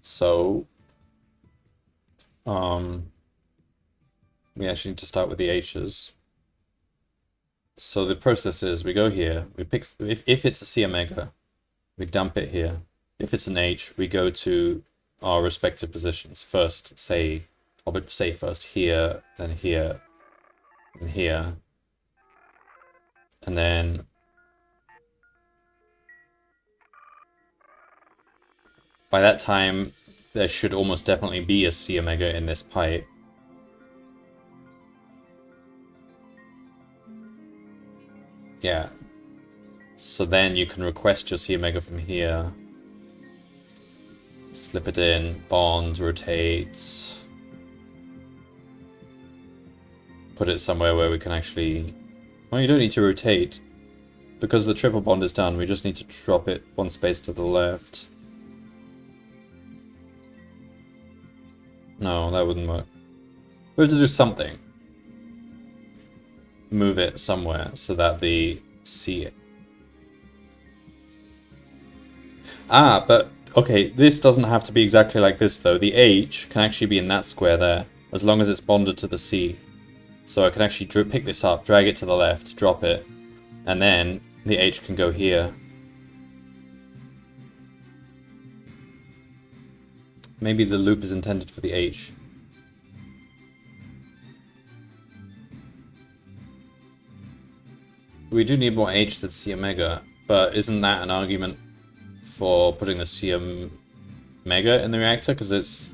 So, we actually need to start with the H's. So the process is we go here, we pick, if it's a C omega, we dump it here. If it's an H, we go to our respective positions. First, say first here, then here, and here. And then by that time, there should almost definitely be a C omega in this pipe. Yeah. So then you can request your C omega from here. Slip it in, bond, rotate. Put it somewhere where we can actually... Well, you don't need to rotate. Because the triple bond is done, we just need to drop it one space to the left. No, that wouldn't work. We have to do something. Move it somewhere so that the C... Ah, but, okay, this doesn't have to be exactly like this, though. The H can actually be in that square there, as long as it's bonded to the C. So I can actually pick this up, drag it to the left, drop it, and then the H can go here. Maybe the loop is intended for the H. We do need more H than C omega, but isn't that an argument for putting the C omega in the reactor? Because it's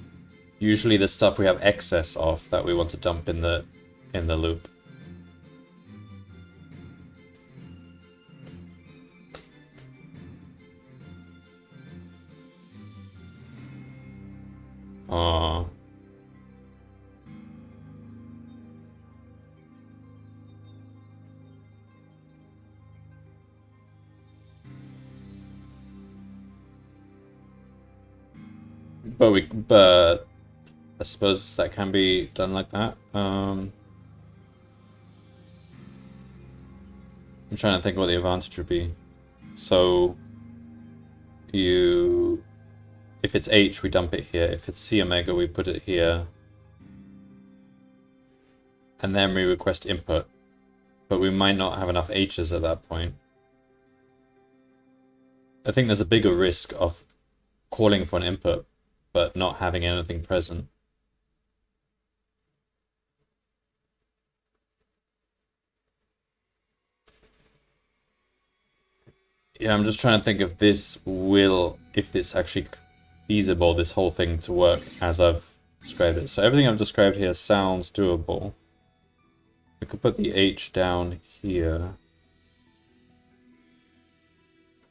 usually the stuff we have excess of that we want to dump in the loop. Oh. But I suppose that can be done like that. I'm trying to think what the advantage would be. So if it's H, we dump it here. If it's C omega, we put it here. And then we request input. But we might not have enough H's at that point. I think there's a bigger risk of calling for an input, but not having anything present. Yeah, I'm just trying to think if this actually feasible, this whole thing to work as I've described it. So everything I've described here sounds doable. We could put the H down here.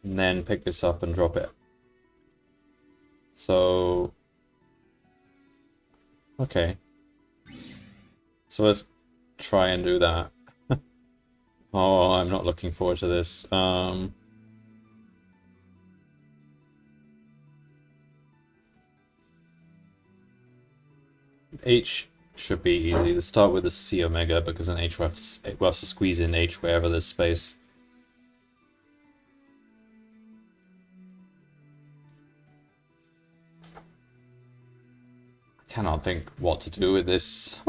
And then pick this up and drop it. So... Okay. So let's try and do that. Oh, I'm not looking forward to this. H should be easy. Let's start with the C omega because then H will have to squeeze in H wherever there's space. I cannot think what to do with this.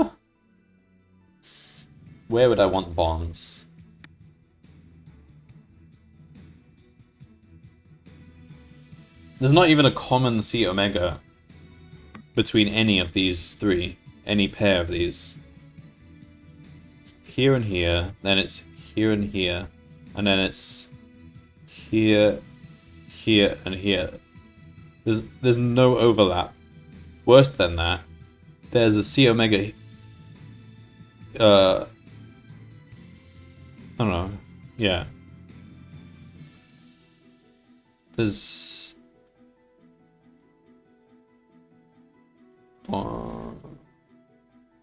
Where would I want bonds? There's not even a common C omega between any of these three, any pair of these. Here and here, then it's here and here, and then it's here, here, and here. There's no overlap. Worse than that, there's a C omega. I don't know. Yeah. There's.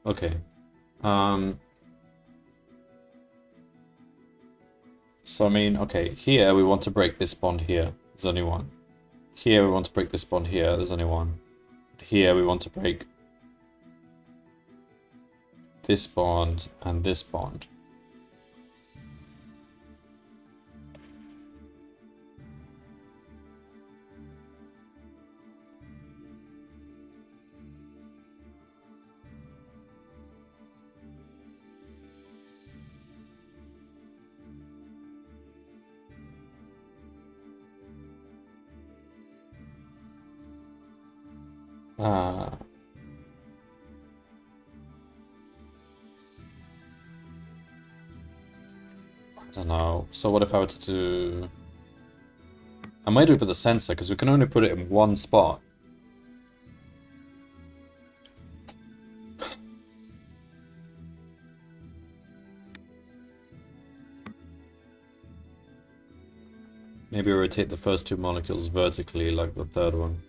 Okay. So I mean, okay, here we want to break this bond here. There's only one. Here we want to break this bond here. There's only one. Here we want to break this bond and this bond. I don't know. So what if I were to do... I might do it with the sensor, because we can only put it in one spot. Maybe rotate the first two molecules vertically, like the third one.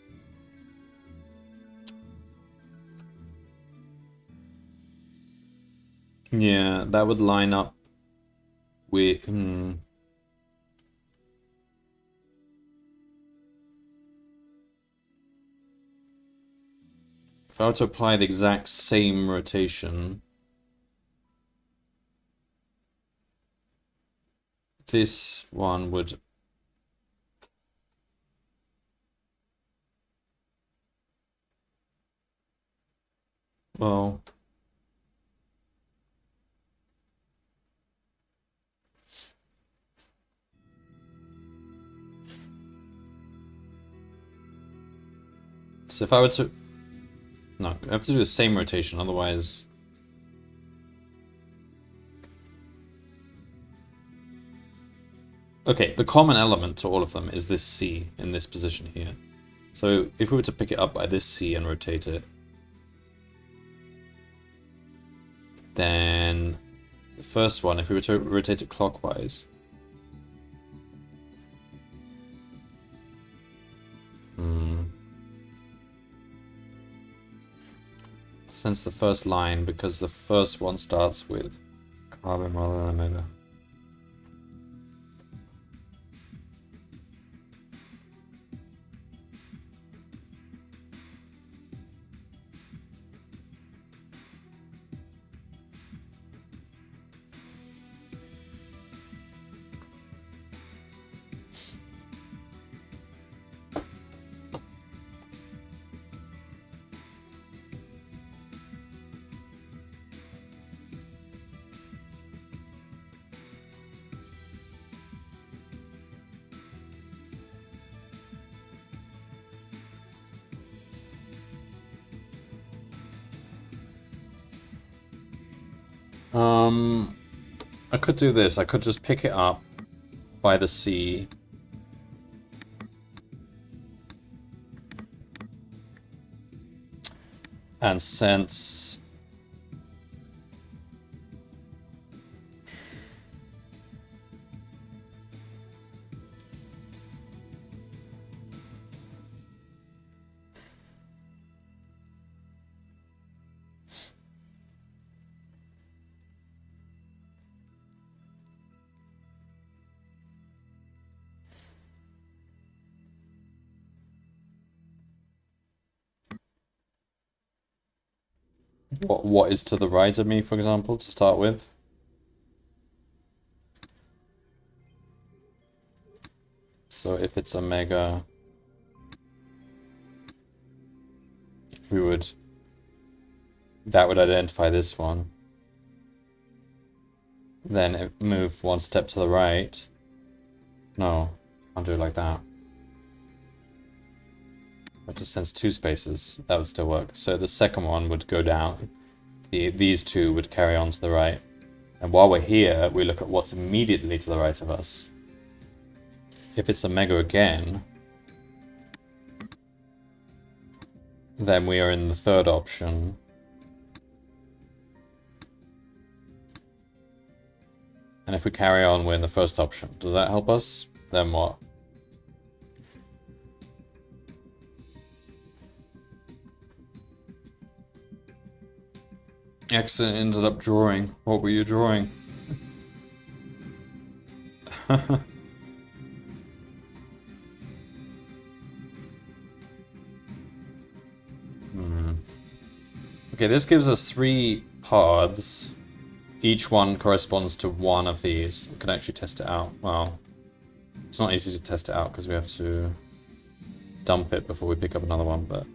Yeah, that would line up with... If I were to apply the exact same rotation, this one would... Well... So if I were to... No, I have to do the same rotation, otherwise... Okay, the common element to all of them is this C in this position here. So if we were to pick it up by this C and rotate it, then the first one, if we were to rotate it clockwise, since the first line, because the first one starts with carbon rather than omega. I could do this. I could just pick it up by the C. And sense... What is to the right of me, for example, to start with? So if it's omega, that would identify this one. Then move one step to the right. No, I'll do it like that. I have to sense two spaces. That would still work. So the second one would go down. These two would carry on to the right. And while we're here, we look at what's immediately to the right of us. If it's omega again, then we are in the third option. And if we carry on, we're in the first option. Does that help us? Then what? Accident ended up drawing. What were you drawing? Okay, this gives us 3 paths. Each one corresponds to one of these. We can actually test it out. Well, it's not easy to test it out because we have to dump it before we pick up another one, but...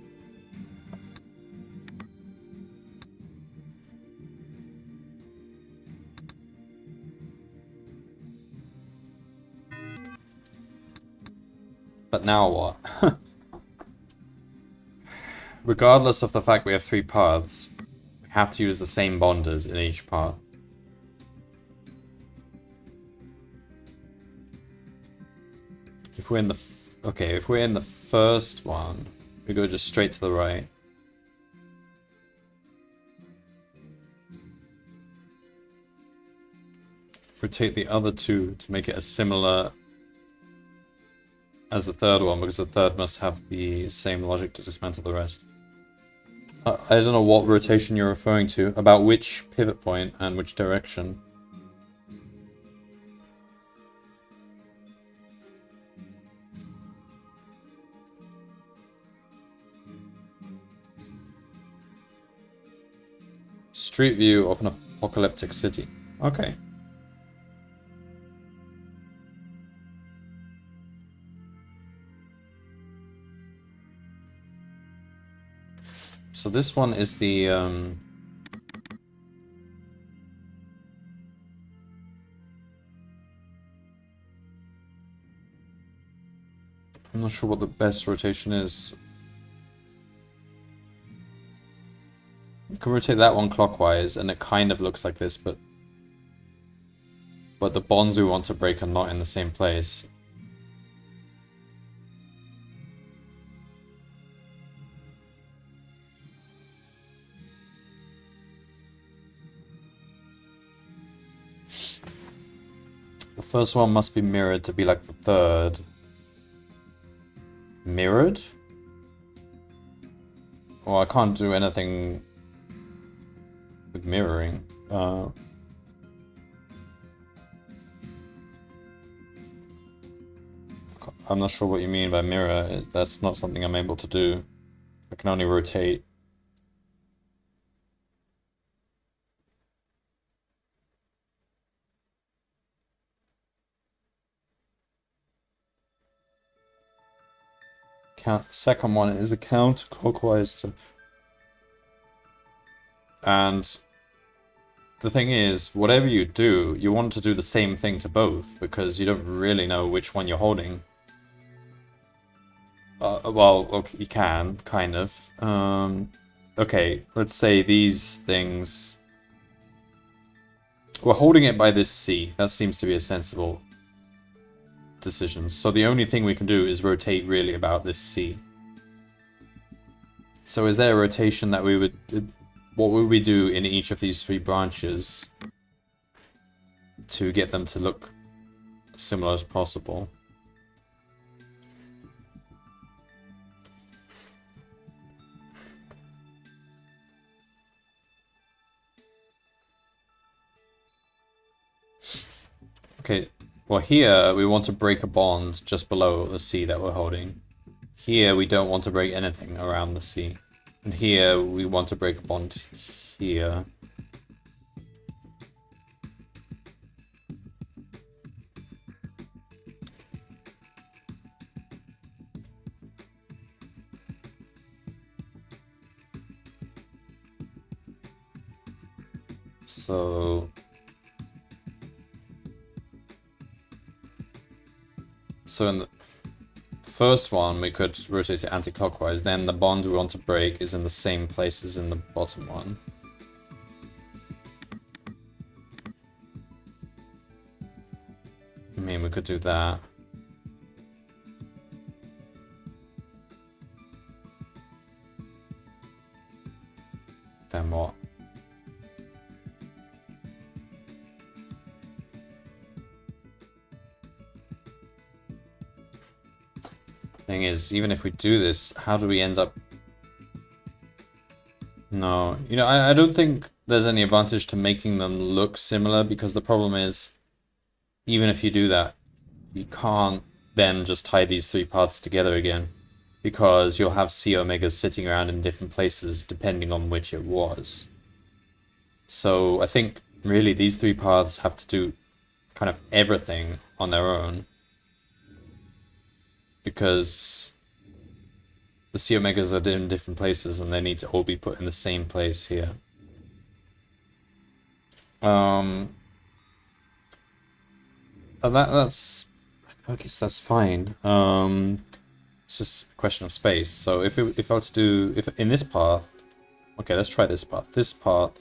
But now what? Regardless of the fact we have 3 paths, we have to use the same bonders in each path. If we're in the... Okay, if we're in the first one, we go just straight to the right. Rotate the other 2 to make it as similar as the third one, because the third must have the same logic to dismantle the rest. I don't know what rotation you're referring to, about which pivot point and which direction. Street view of an apocalyptic city. Okay. So this one is the I'm not sure what the best rotation is. You can rotate that one clockwise and it kind of looks like this, but the bonds we want to break are not in the same place. The first one must be mirrored to be like the third. Mirrored? Well, I can't do anything with mirroring. I'm not sure what you mean by mirror. That's not something I'm able to do. I can only rotate. Second one is a counterclockwise to... And the thing is, whatever you do, you want to do the same thing to both, because you don't really know which one you're holding. Well, okay, you can, kind of. Okay, let's say these things... We're holding it by this C. That seems to be a sensible decision. So the only thing we can do is rotate really about this C. So is there a rotation that we would... What would we do in each of these 3 branches to get them to look as similar as possible? Okay, well here we want to break a bond just below the C that we're holding. Here we don't want to break anything around the C. And here we want to break a bond here. So in the first one, we could rotate it anti-clockwise, then the bond we want to break is in the same place as in the bottom one. I mean, we could do that. Then what? Thing is, even if we do this, how do we end up... No, you know, I don't think there's any advantage to making them look similar, because the problem is, even if you do that, you can't then just tie these three paths together again, because you'll have C omegas sitting around in different places depending on which it was. So I think really these three paths have to do kind of everything on their own, because the C omegas are in different places and they need to all be put in the same place here. That's I guess that's fine. It's just a question of space. So if I were to do, if in this path, okay, let's try this path. This path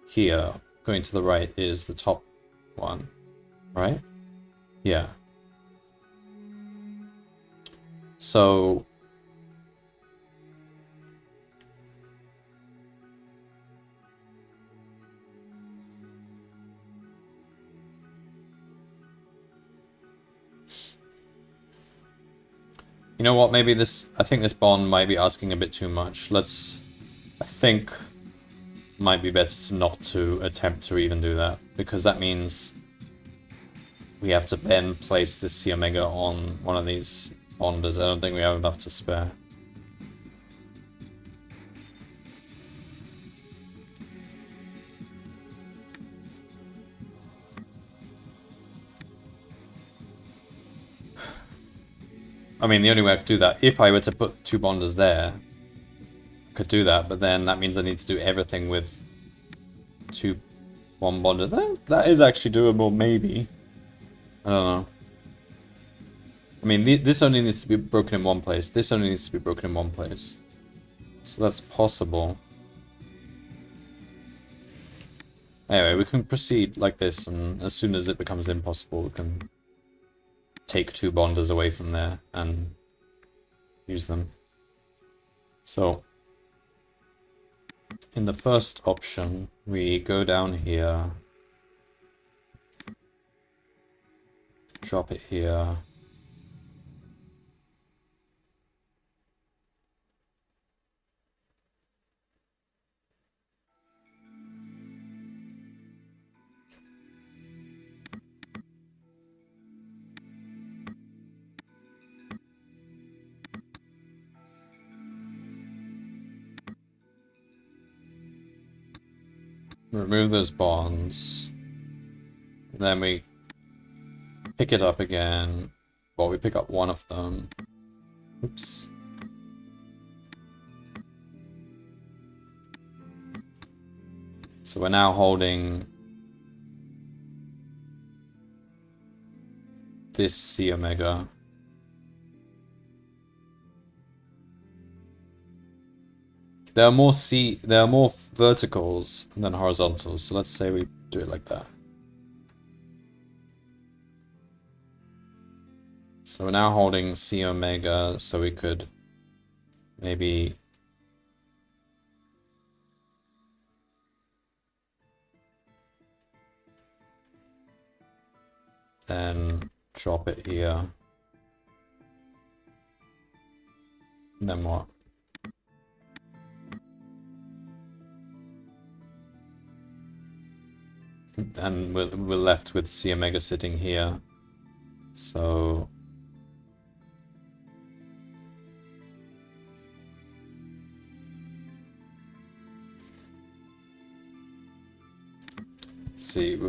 here, going to the right, is the top one, right? Yeah. So you know what, maybe I think this bond might be asking a bit too much. I think might be better not to attempt to even do that, because that means we have to then place this C omega on one of these bonders. I don't think we have enough to spare. I mean, the only way I could do that, if I were to put two bonders there, I could do that, but then that means I need to do everything with one bonder. That is actually doable, maybe. I don't know. I mean, this only needs to be broken in one place. This only needs to be broken in one place. So that's possible. Anyway, we can proceed like this, and as soon as it becomes impossible, we can take two bonders away from there and use them. So in the first option, we go down here, drop it here, remove those bonds, and then we pick it up again. Well, we pick up one of them. Oops. So we're now holding this C omega. There are more verticals than horizontals, so let's say we do it like that. So we're now holding C omega, so we could maybe then drop it here. And then what? And we're left with C omega sitting here. So see,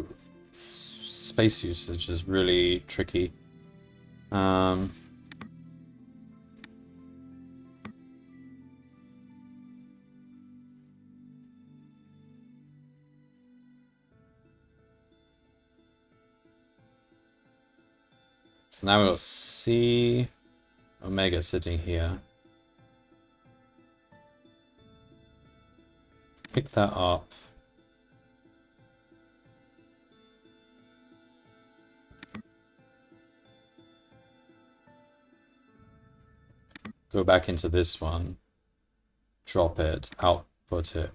space usage is really tricky. So now we've got C omega sitting here. Pick that up. Go back into this one. Drop it, output it.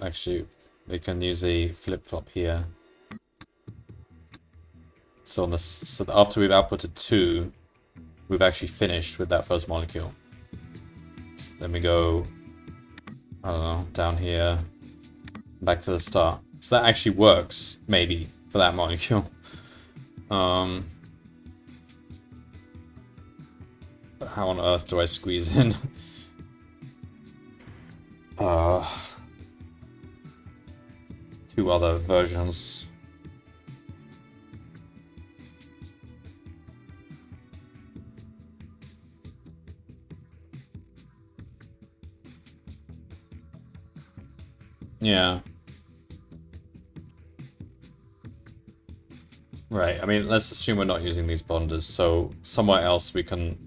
Actually, we can use a flip-flop here. So after we've outputted 2, we've actually finished with that first molecule. So then we go, I don't know, down here, back to the start. So that actually works, maybe, for that molecule. But how on earth do I squeeze in? Two other versions. Yeah. Right, I mean, let's assume we're not using these bonders, so somewhere else we can...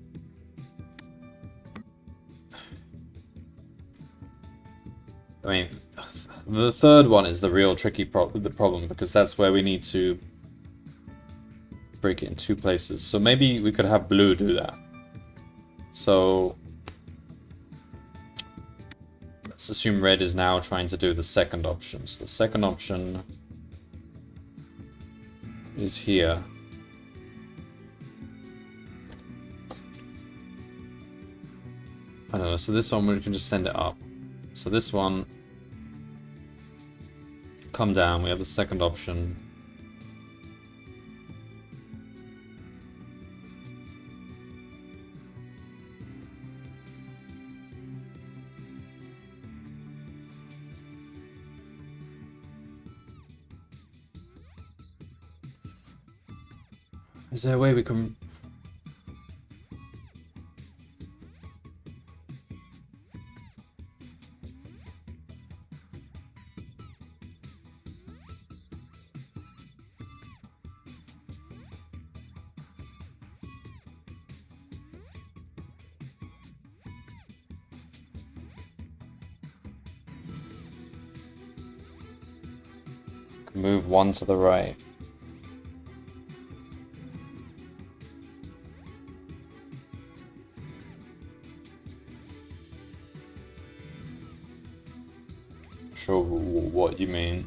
I mean, the third one is the real tricky problem, because that's where we need to break it in two places. So maybe we could have blue do that. So let's assume red is now trying to do the second option. So the second option is here. I don't know, so this one we can just send it up. So this one, come down, we have the second option. Is there a way we can... move one to the right? Sure what you mean.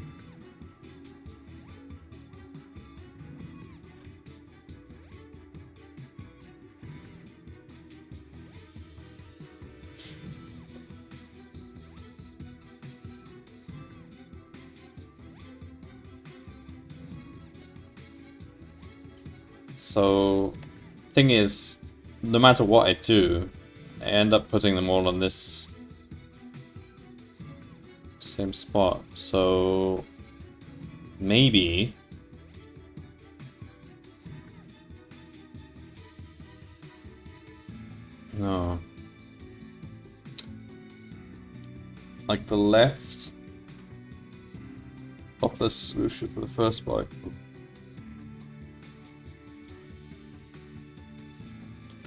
So, thing is, no matter what I do, I end up putting them all on this same spot. So, maybe no, like the left of the solution for the first molecule.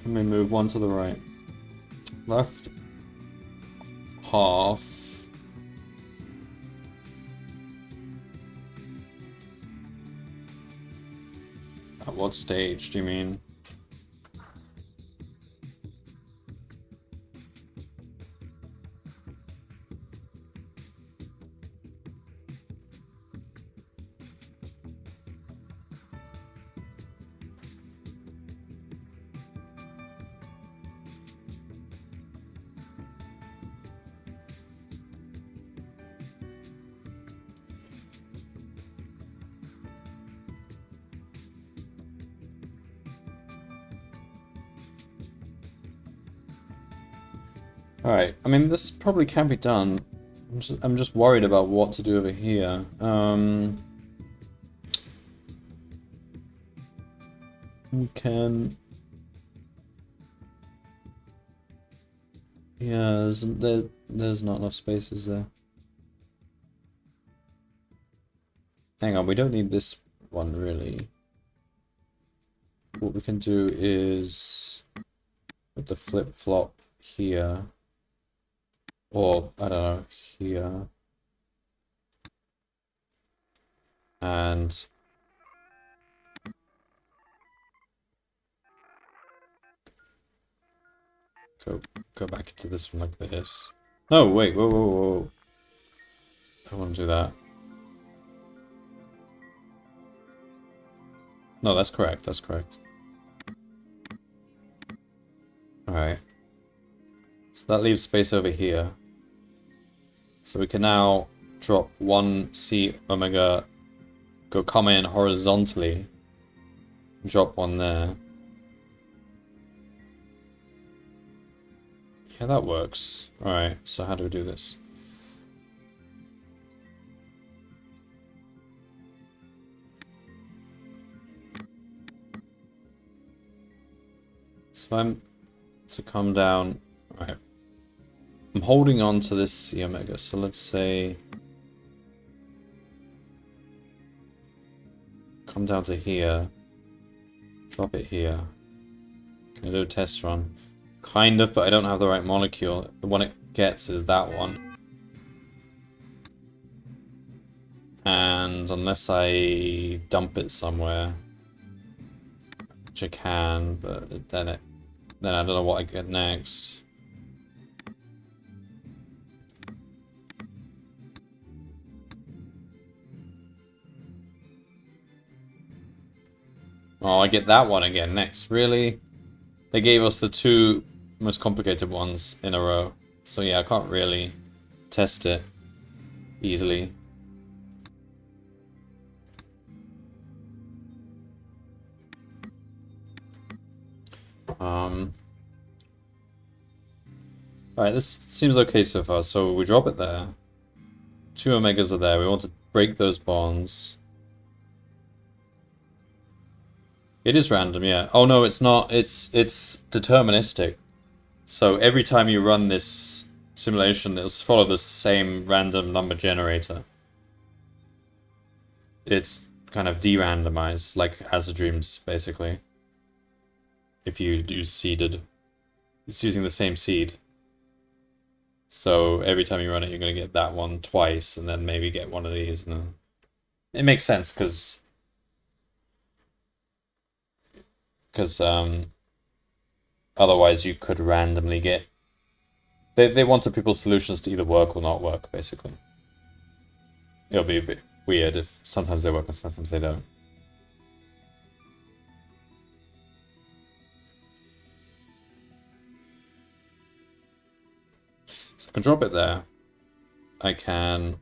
Let me move one to the right. Left half. At what stage do you mean? Alright, I mean, this probably can be done. I'm just worried about what to do over here. We can... Yeah, there's not enough spaces there. Hang on, we don't need this one, really. What we can do is... put the flip-flop here. Or, I don't know, here. And... go back into this one like this. No, wait, whoa, whoa, whoa. I don't want to do that. No, that's correct, that's correct. Alright. So that leaves space over here. So we can now drop one C omega, come in horizontally, drop one there. Yeah, that works. Alright, so how do we do this? So I'm to come down. Right. I'm holding on to this C omega, so let's say come down to here, drop it here. Can I do a test run? Kind of, but I don't have the right molecule. The one it gets is that one. And unless I dump it somewhere, which I can, but then I don't know what I get next. Oh, I get that one again next. Really? They gave us the two most complicated ones in a row. So yeah, I can't really test it easily. Alright, this seems okay so far. So we drop it there. Two omegas are there. We want to break those bonds. It is random, yeah. Oh no, it's not. It's deterministic. So every time you run this simulation, it'll follow the same random number generator. It's kind of de-randomized, like as a dreams, basically. If you use seeded, it's using the same seed. So every time you run it, you're going to get that one twice, and then maybe get one of these. And then... It makes sense because otherwise you could randomly get... They wanted people's solutions to either work or not work, basically. It'll be a bit weird if sometimes they work and sometimes they don't. So I can drop it there. I can...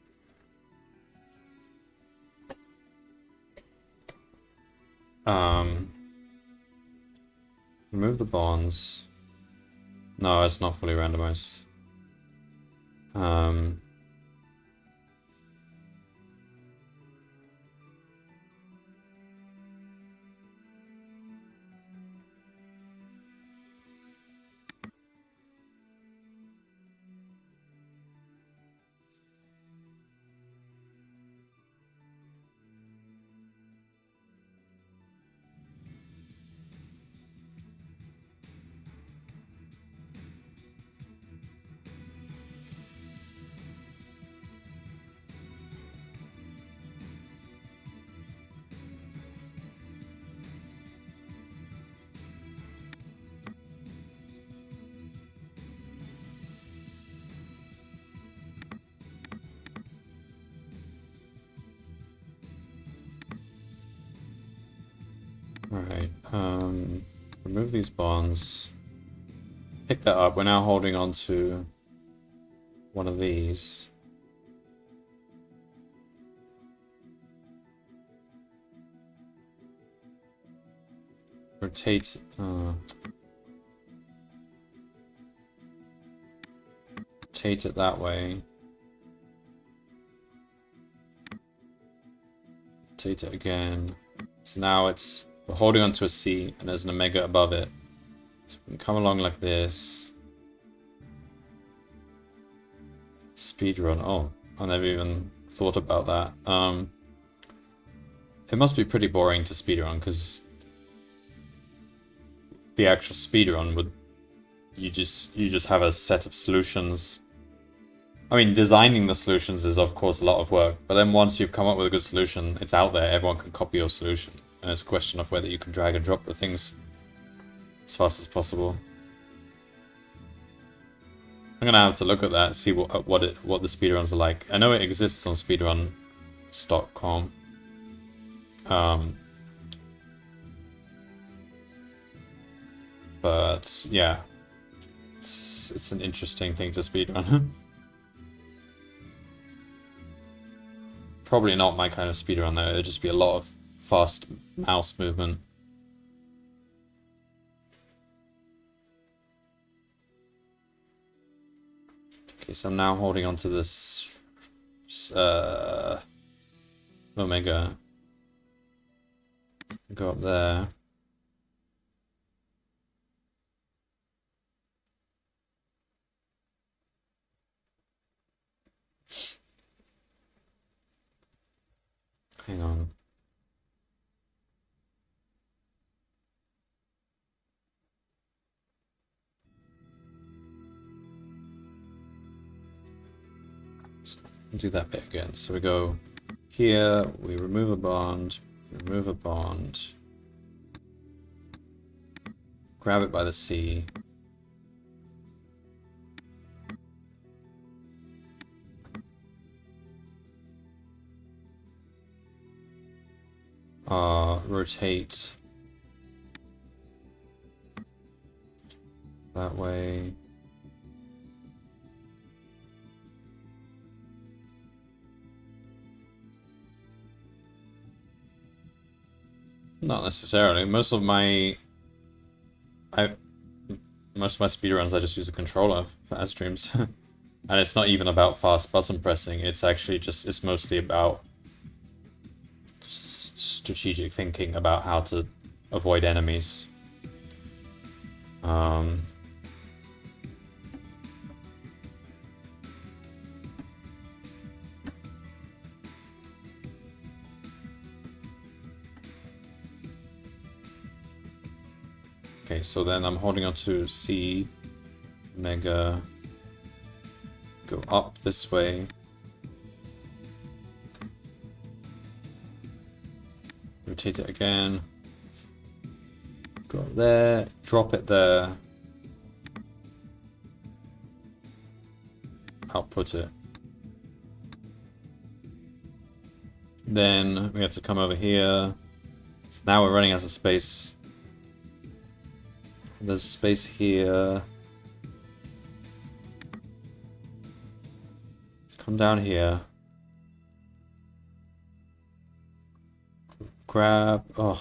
remove the bonds. No, it's not fully randomized. Alright, remove these bonds. Pick that up. We're now holding on to one of these. Rotate, rotate it that way. Rotate it again. So now we're holding onto a C and there's an omega above it. So we can come along like this. Speedrun. Oh, I never even thought about that. It must be pretty boring to speedrun because the actual speedrun would you just have a set of solutions. I mean, designing the solutions is of course a lot of work, but then once you've come up with a good solution, it's out there, everyone can copy your solution. And it's a question of whether you can drag and drop the things as fast as possible. I'm gonna have to look at that, see what the speedruns are like. I know it exists on speedrun.com. But yeah, It's an interesting thing to speedrun. Probably not my kind of speedrun though, it'd just be a lot of fast mouse movement. Okay, so I'm now holding on to this Omega. Go up there. Hang on. Do that bit again. So we go here, we remove a bond, grab it by the C. Rotate that way. Not necessarily. Most of my speedruns I just use a controller for ad streams. And it's not even about fast button pressing, it's actually just, it's mostly about strategic thinking about how to avoid enemies. Okay, so then I'm holding on to C, Omega, go up this way. Rotate it again. Go up there, drop it there. Output it. Then we have to come over here. So now we're running out of space. There's space here. Let's come down here. Grab. Ugh.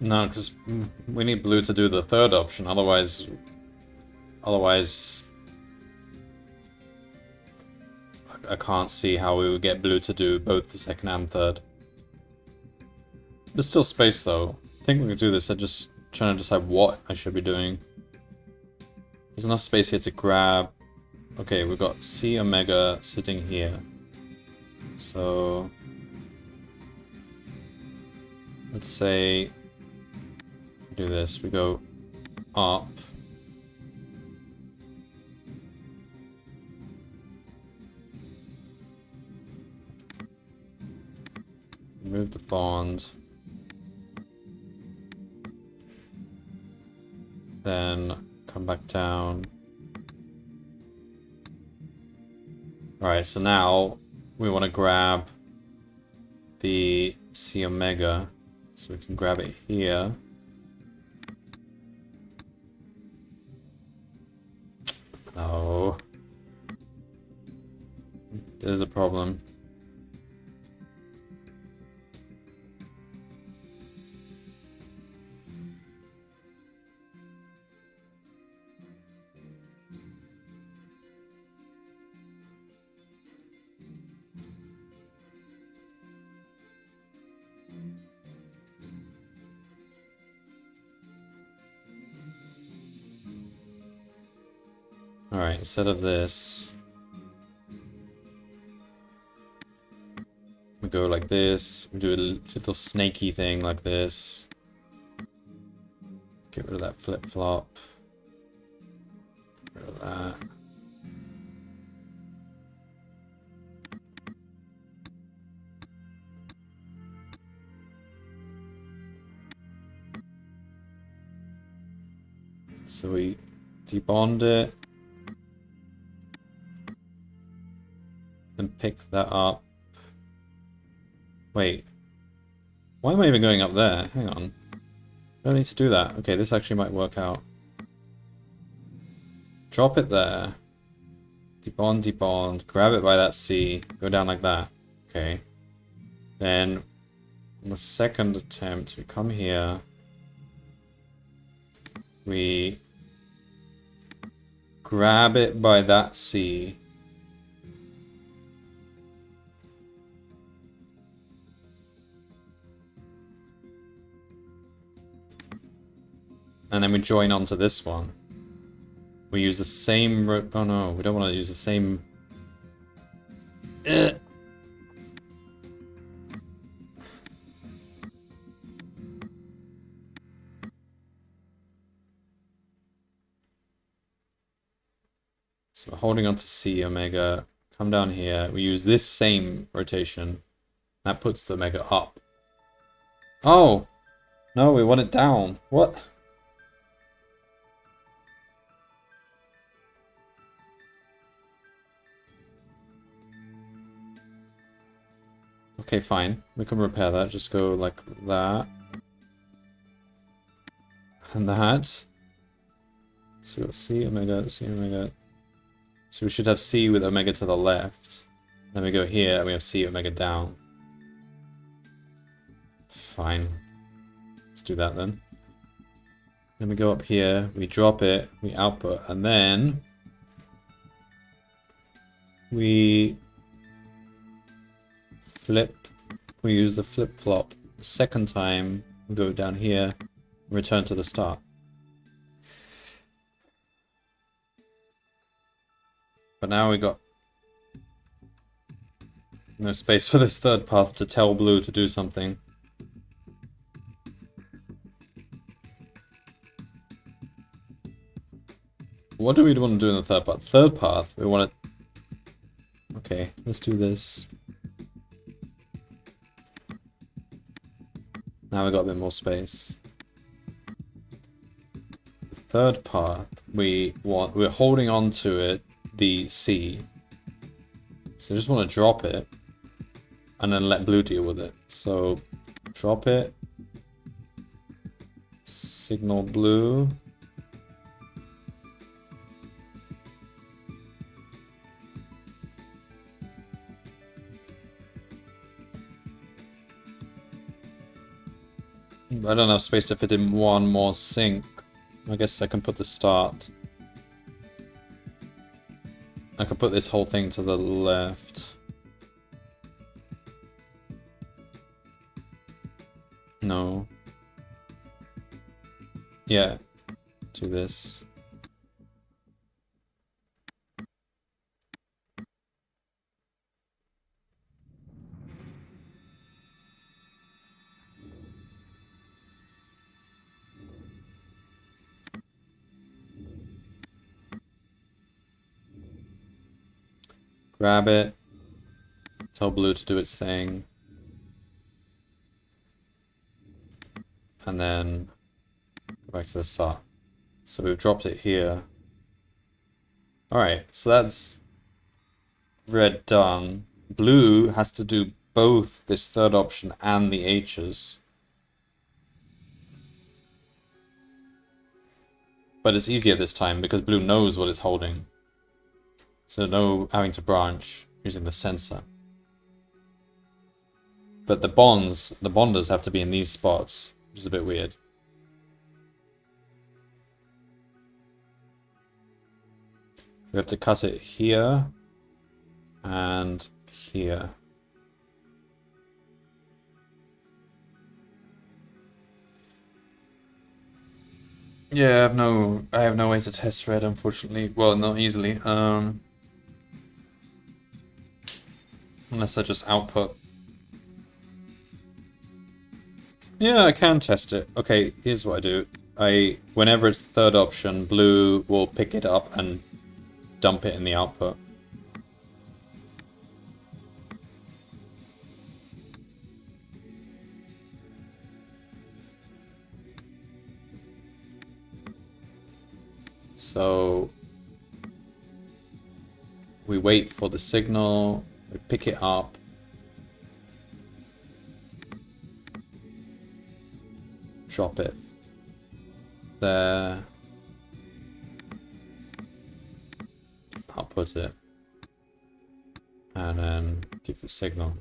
No, because we need blue to do the third option, otherwise I can't see how we would get blue to do both the second and third. There's still space though. I think we can do this, I'm just trying to decide what I should be doing. There's enough space here to grab. Okay, we've got C Omega sitting here. So let's say do this, we go up. Remove the bond. Then come back down. Alright, so now we want to grab the C Omega. So we can grab it here. No. There's a problem. Alright, instead of this, we go like this. We do a little snaky thing like this. Get rid of that flip-flop. Get rid of that. So we debond it. And pick that up. Wait. Why am I even going up there? Hang on. I don't need to do that. Okay, this actually might work out. Drop it there. Debond, debond. Grab it by that C. Go down like that. Okay. Then, on the second attempt, we come here. We grab it by that C. And then we join onto this one. We use the same... Oh no, we don't want to use the same... So we're holding on to C omega. Come down here. We use this same rotation. That puts the omega up. Oh! No, we want it down. What? Okay, fine. We can repair that. Just go like that. And that. So we've got C, omega, C, omega. So we should have C with omega to the left. Then we go here and we have C, omega down. Fine. Let's do that then. Then we go up here, we drop it, we output, and then we flip. We use the flip-flop. The second time, we go down here, return to the start. But now we got no space for this third path to tell blue to do something. What do we want to do in the third path? Third path, we want to... Okay, let's do this. Now we got a bit more space. The third path, we're holding on to it, the C. So I just want to drop it and then let blue deal with it. So drop it, signal blue. I don't have space to fit in one more sync. I guess I can put the start. I can put this whole thing to the left. No. Yeah. Do this. Grab it. Tell blue to do its thing. And then go back to the start. So we've dropped it here. Alright, so that's red done. Blue has to do both this third option and the H's. But it's easier this time because blue knows what it's holding. So no having to branch using the sensor. But the bonders have to be in these spots, which is a bit weird. We have to cut it here and here. Yeah, I have no way to test red, unfortunately. Well, not easily. Unless I just output. Yeah, I can test it. Okay, here's what I do. Whenever it's the third option, blue will pick it up and dump it in the output. So we wait for the signal, we pick it up. Drop it there. Output it. And then give the signal.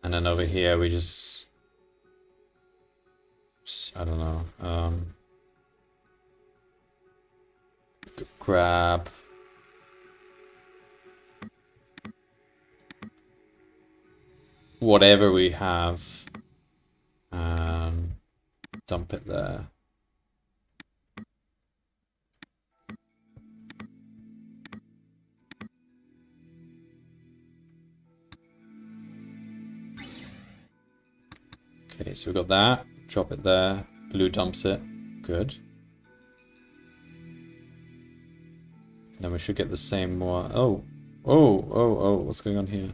And then over here we just I don't know, grab whatever we have and dump it there. Okay, so we've got that. Drop it there. Blue dumps it. Good. Then we should get the same one. Oh, what's going on here?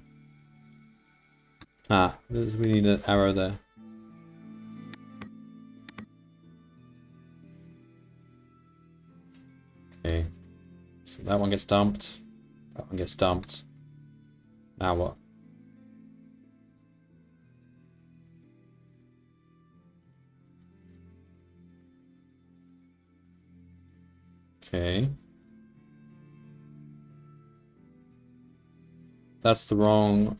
Ah, we need an arrow there. Okay, so that one gets dumped. That one gets dumped. Now what? Okay. That's the wrong...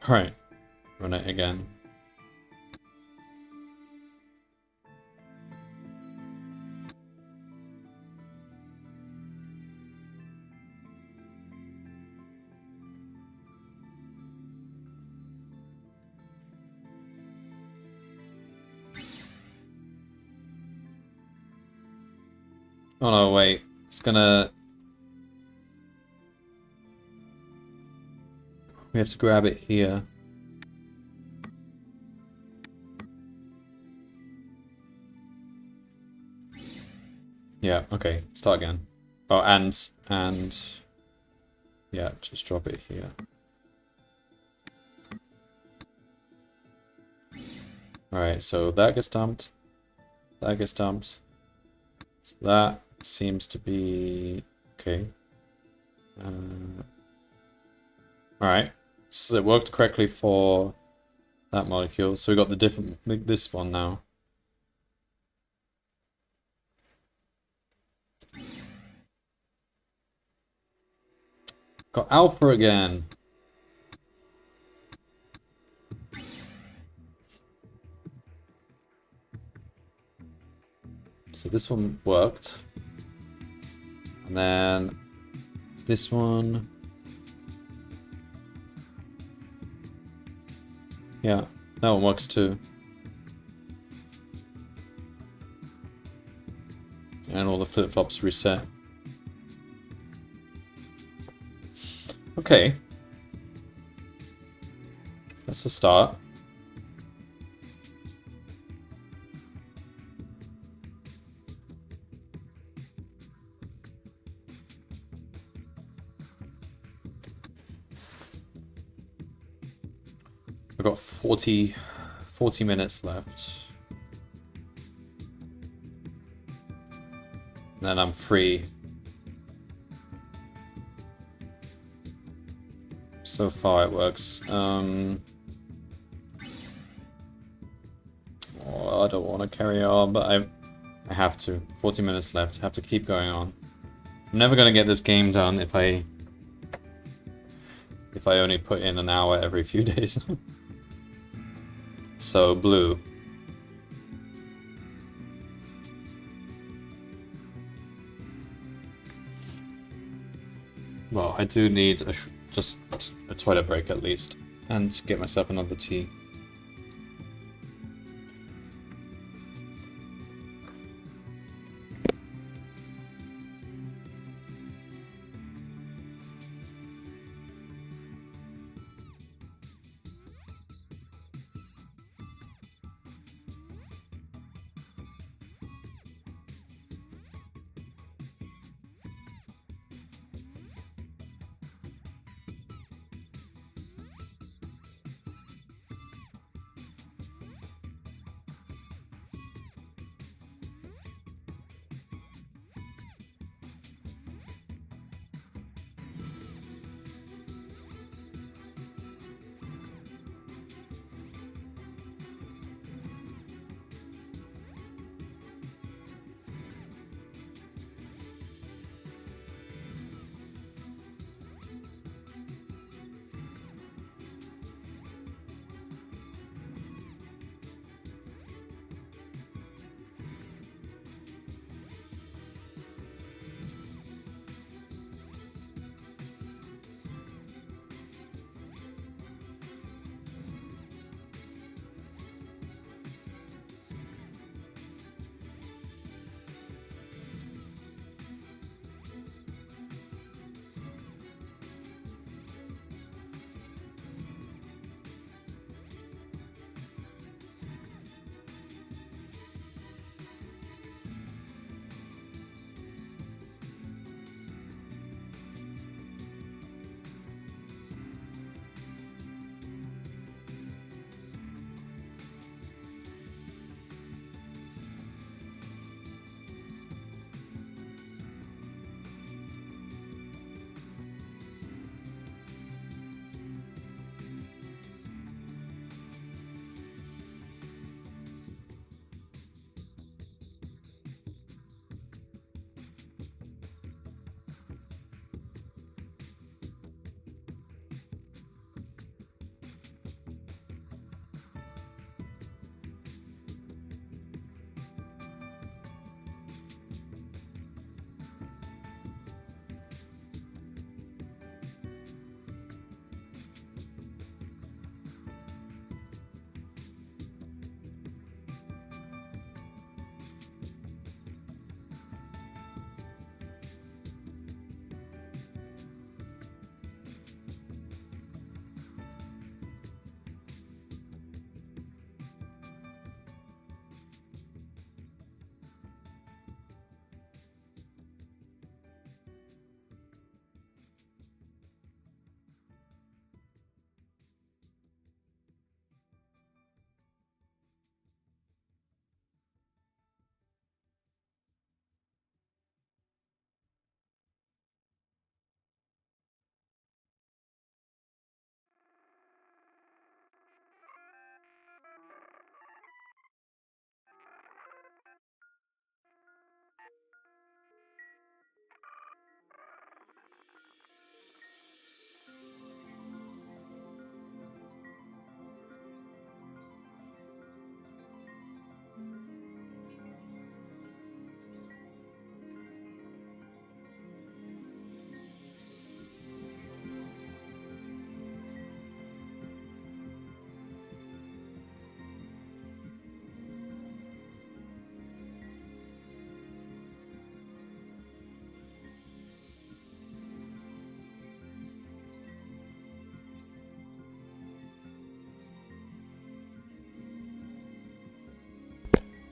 Alright, run it again. Oh no, wait. It's gonna... We have to grab it here. Yeah, okay. Start again. Oh, and... Yeah, just drop it here. Alright, so that gets dumped. That gets dumped. So that seems to be... Okay. Alright. So it worked correctly for that molecule. So we got the different... this one now. Got alpha again. So this one worked. And then this one. Yeah, that one works too. And all the flip-flops reset. Okay. That's a start. I've got 40 minutes left. And then I'm free. So far it works. Oh, I don't want to carry on, but I have to. 40 minutes left. I have to keep going on. I'm never going to get this game done if I only put in an hour every few days. So, blue. Well, I do need just a toilet break at least, and get myself another tea.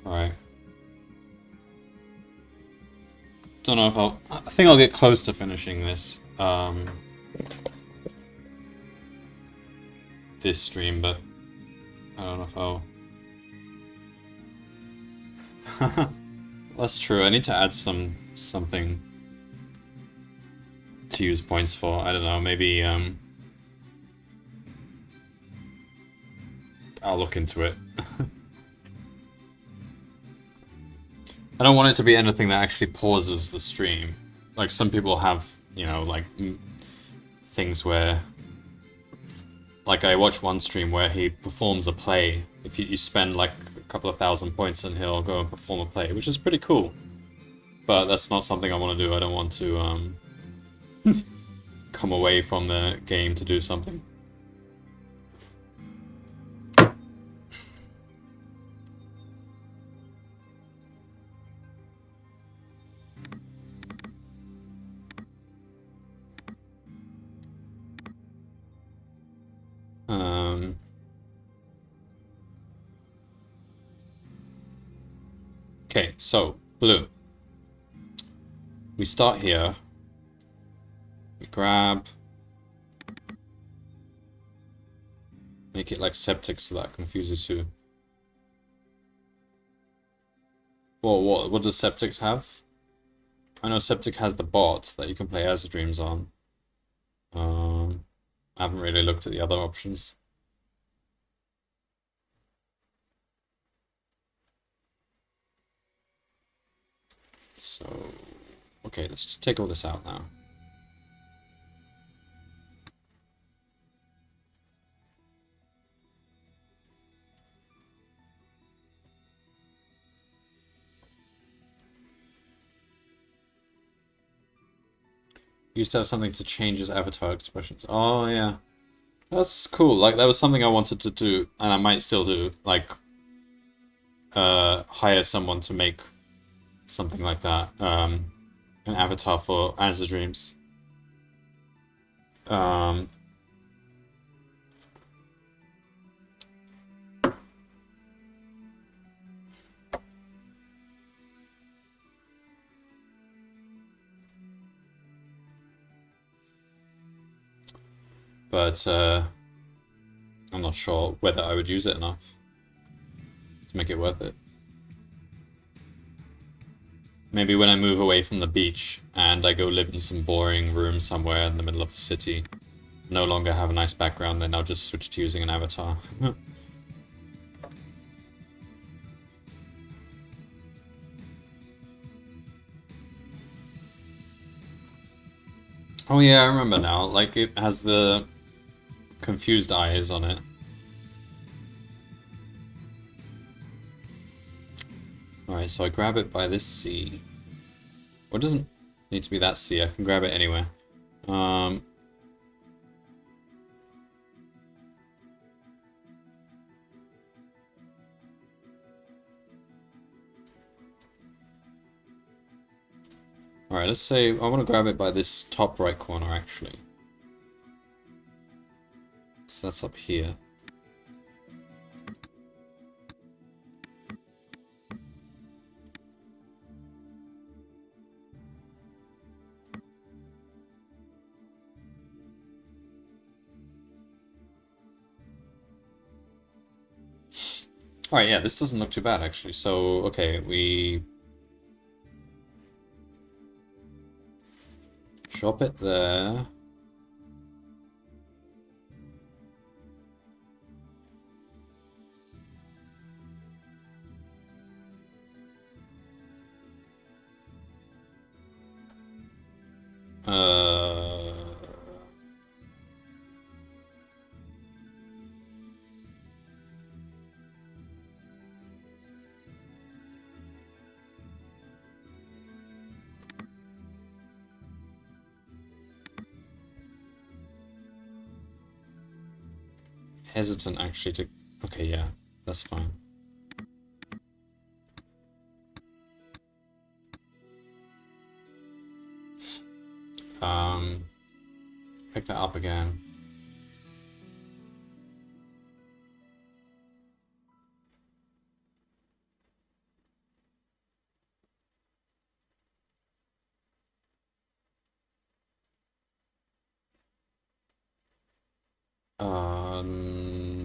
Alright. Don't know if I'll... I think I'll get close to finishing this, this stream, but I don't know if I'll... That's true, I need to add something to use points for. I don't know, maybe, I'll look into it. I don't want it to be anything that actually pauses the stream. Like, some people have, you know, like, things where... Like, I watch one stream where he performs a play. If you spend, like, a couple of thousand points and he'll go and perform a play, which is pretty cool. But that's not something I want to do. I don't want to, come away from the game to do something. Okay, so blue. We start here. We grab. Make it like septic so that confuses you. Well, what does septics have? I know septic has the bot that you can play Azure Dreams on. I haven't really looked at the other options. So, okay, let's just take all this out now. Used to have something to change his avatar expressions. Oh, yeah. That's cool. Like, that was something I wanted to do, and I might still do. Like, hire someone to make something like that. An avatar for Azure Dreams. But, I'm not sure whether I would use it enough to make it worth it. Maybe when I move away from the beach and I go live in some boring room somewhere in the middle of the city, no longer have a nice background, then I'll just switch to using an avatar. Oh yeah, I remember now. Like, it has the confused eyes on it. Alright, so I grab it by this C. Well, it doesn't need to be that C, I can grab it anywhere. Alright, let's say I want to grab it by this top right corner, actually. So that's up here. Alright, yeah, this doesn't look too bad, actually. So, okay, we shop it there. Hesitant actually to... Okay, yeah, that's fine. Pick that up again.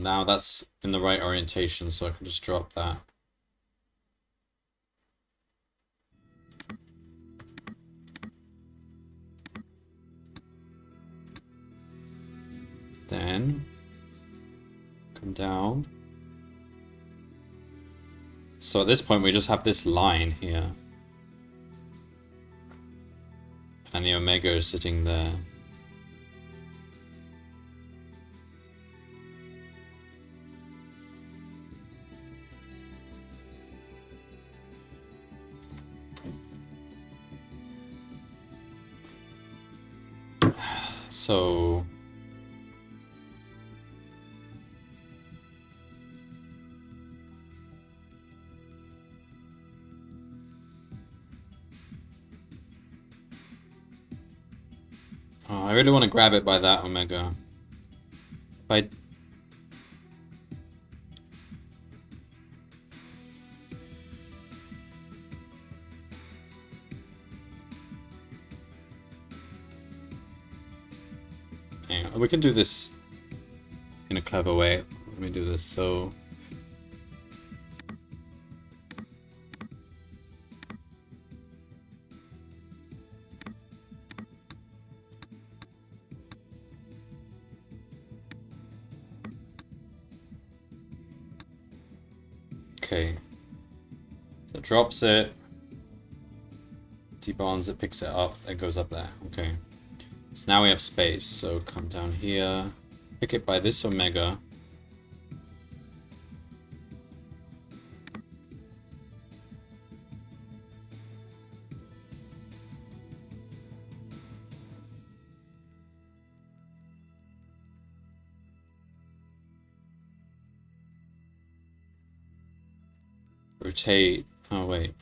Now that's in the right orientation, so I can just drop that. Then come down. So at this point we just have this line here. And the omega is sitting there. So oh, I really want to grab it by that omega. If I hang on, we can do this in a clever way. Let me do this. So okay. So it drops it. Debonds it, picks it up, it goes up there. Okay. So now we have space. So come down here. Pick it by this omega. Rotate. Oh, wait.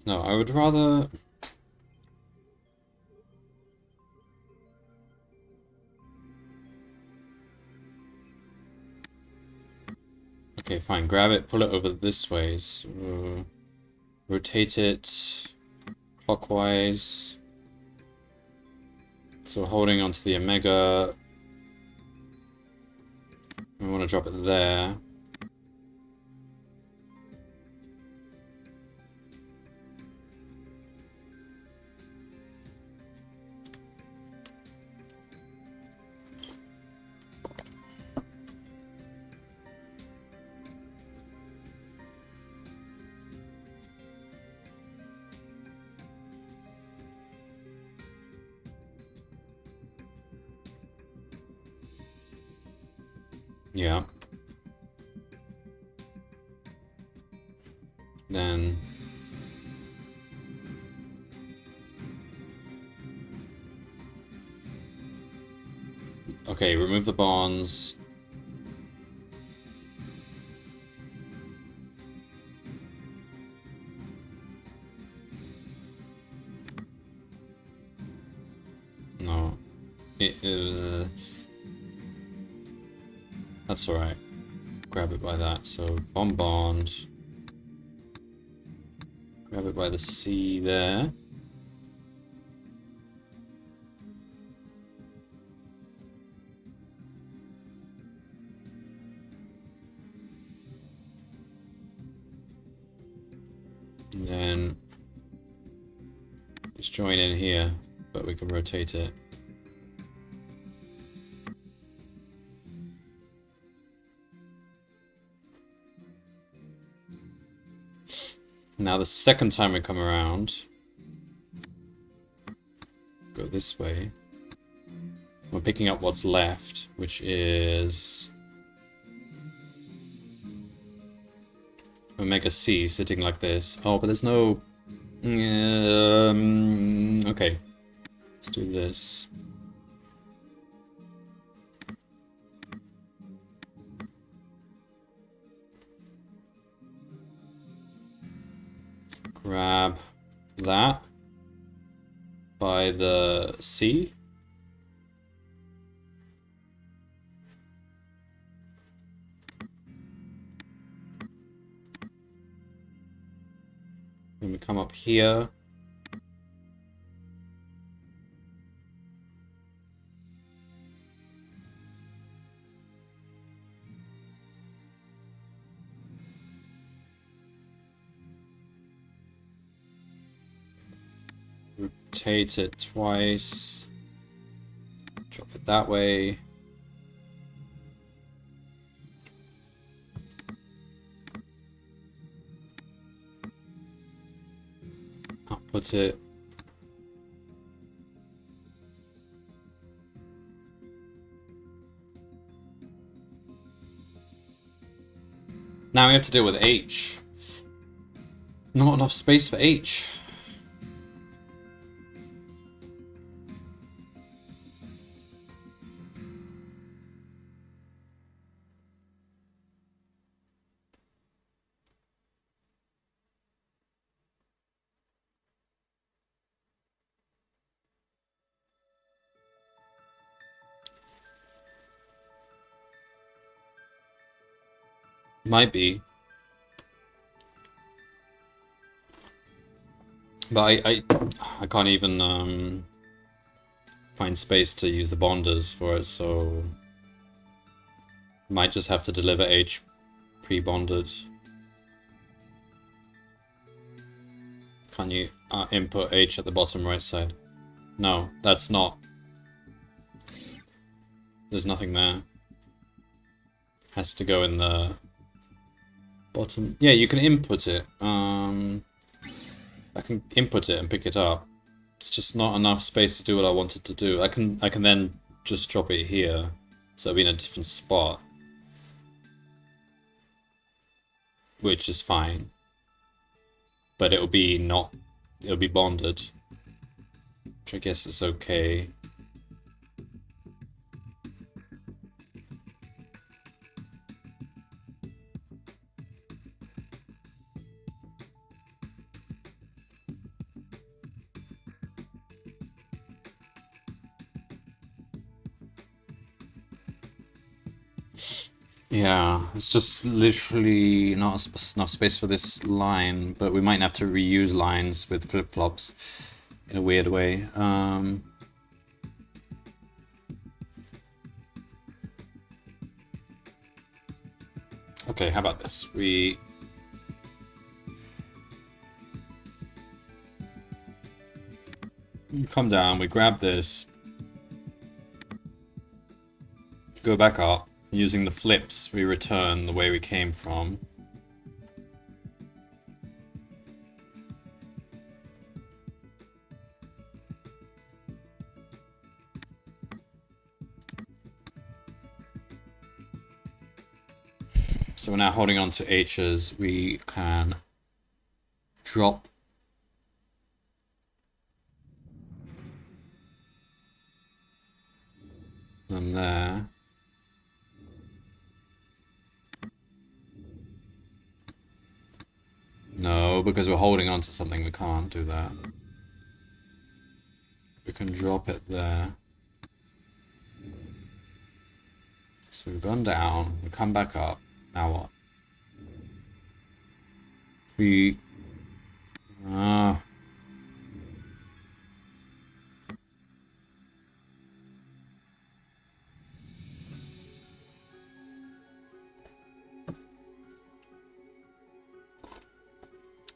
No, I would rather... Okay, fine. Grab it, pull it over this way. So, rotate it clockwise. So holding onto the omega. We want to drop it there. Yeah. Then... Okay, remove the bonds. No. That's alright. Grab it by that. So, bond. Grab it by the C there. And then just join in here, but we can rotate it. Now the second time we come around, go this way. We're picking up what's left, which is Omega C sitting like this. Oh, but there's no... okay. Let's do this. Grab that by the C. Then we come up here. Rotate it twice. Drop it that way. Output it. Now we have to deal with H. Not enough space for H. Might be. But I can't even find space to use the bonders for it, so might just have to deliver H pre-bonded. Can you input H at the bottom right side? No, that's not. There's nothing there. Has to go in the bottom. Yeah, you can input it. I can input it and pick it up. It's just not enough space to do what I wanted to do. I can then just drop it here, so it'll be in a different spot, which is fine. But it'll be bonded, which I guess is okay. Yeah, it's just literally not enough space for this line, but we might have to reuse lines with flip-flops in a weird way. Okay, how about this? We come down, we grab this, go back up. Using the flips, we return the way we came from. So we're now holding on to H's. We can drop them there. No, because we're holding on to something, we can't do that. We can drop it there. So we've gone down, we come back up. Now what? We...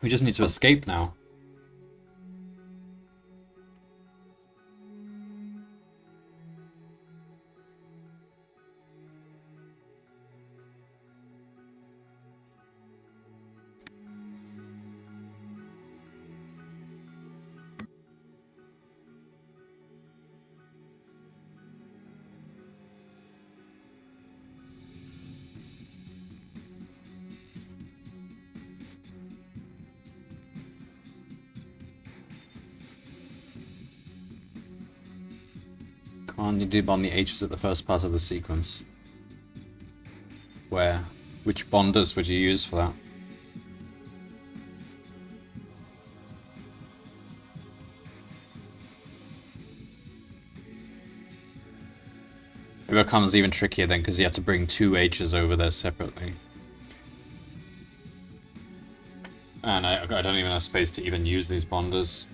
we just need to escape now. Can't you debond the H's at the first part of the sequence? Where? Which bonders would you use for that? It becomes even trickier then because you have to bring two H's over there separately. And I don't even have space to even use these bonders.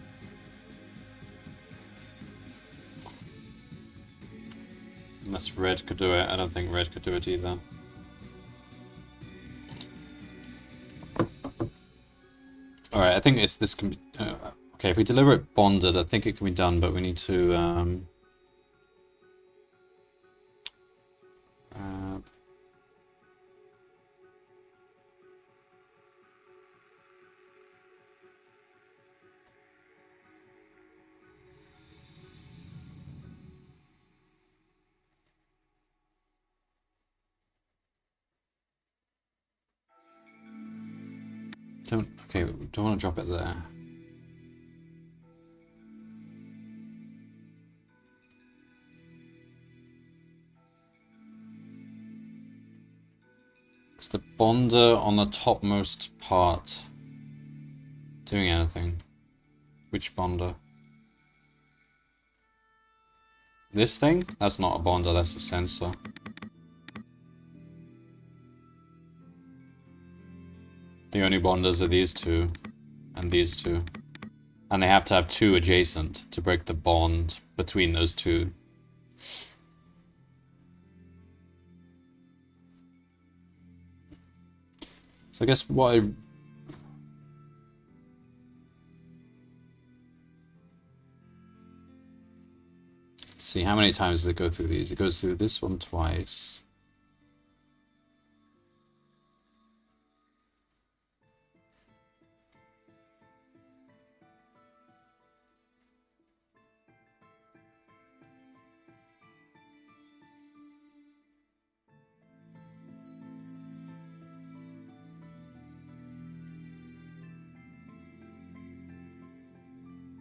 Unless red could do it. I don't think red could do it either. Alright, I think this can be... okay, if we deliver it bonded, I think it can be done, but we need to... Okay, don't want to drop it there. Is the bonder on the topmost part doing anything? Which bonder? This thing? That's not a bonder, that's a sensor. The only bonders are these two and these two. And they have to have two adjacent to break the bond between those two. So I guess what I... Let's see, how many times does it go through these? It goes through this one twice.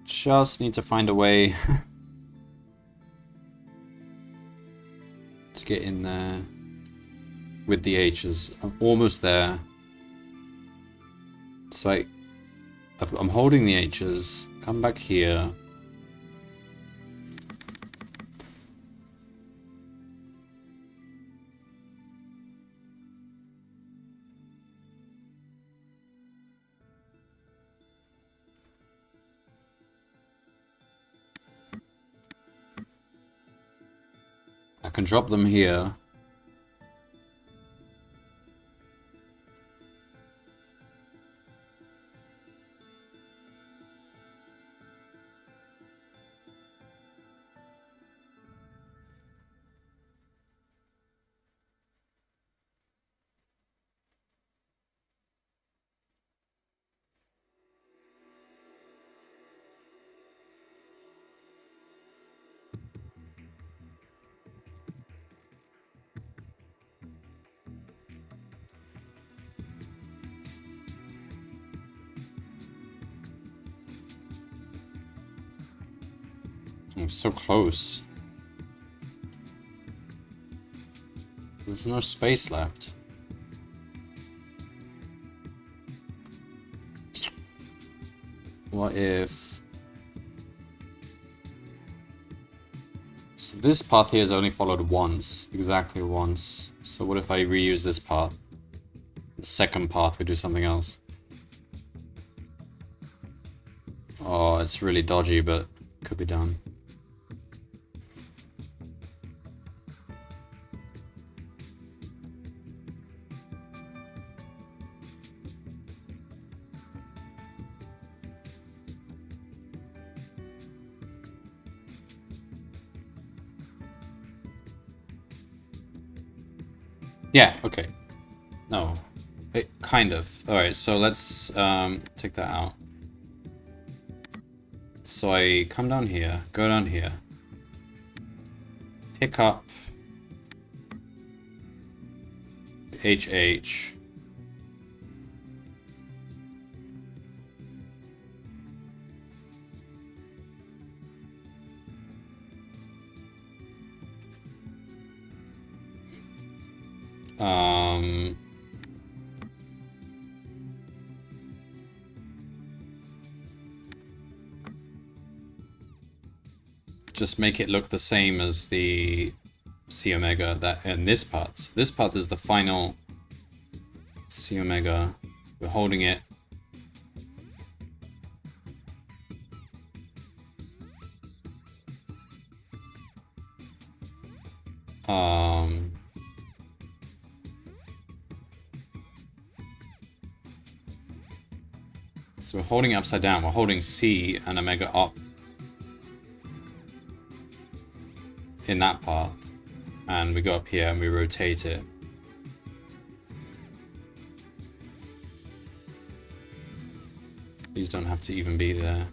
Just need to find a way to get in there with the H's. I'm almost there. So I'm holding the H's. Come back here. I can drop them here. I'm so close. There's no space left. What if... So this path here is only followed once, exactly once. So what if I reuse this path? The second path would do something else. Oh, it's really dodgy, but could be done. Yeah, okay. No. Kind of. Alright, so let's take that out. So I come down here, go down here, pick up HH. Just make it look the same as the C omega that in this part. This part is the final C omega. We're holding it. So we're holding it upside down. We're holding C and omega up in that path, and we go up here and we rotate it. These don't have to even be there.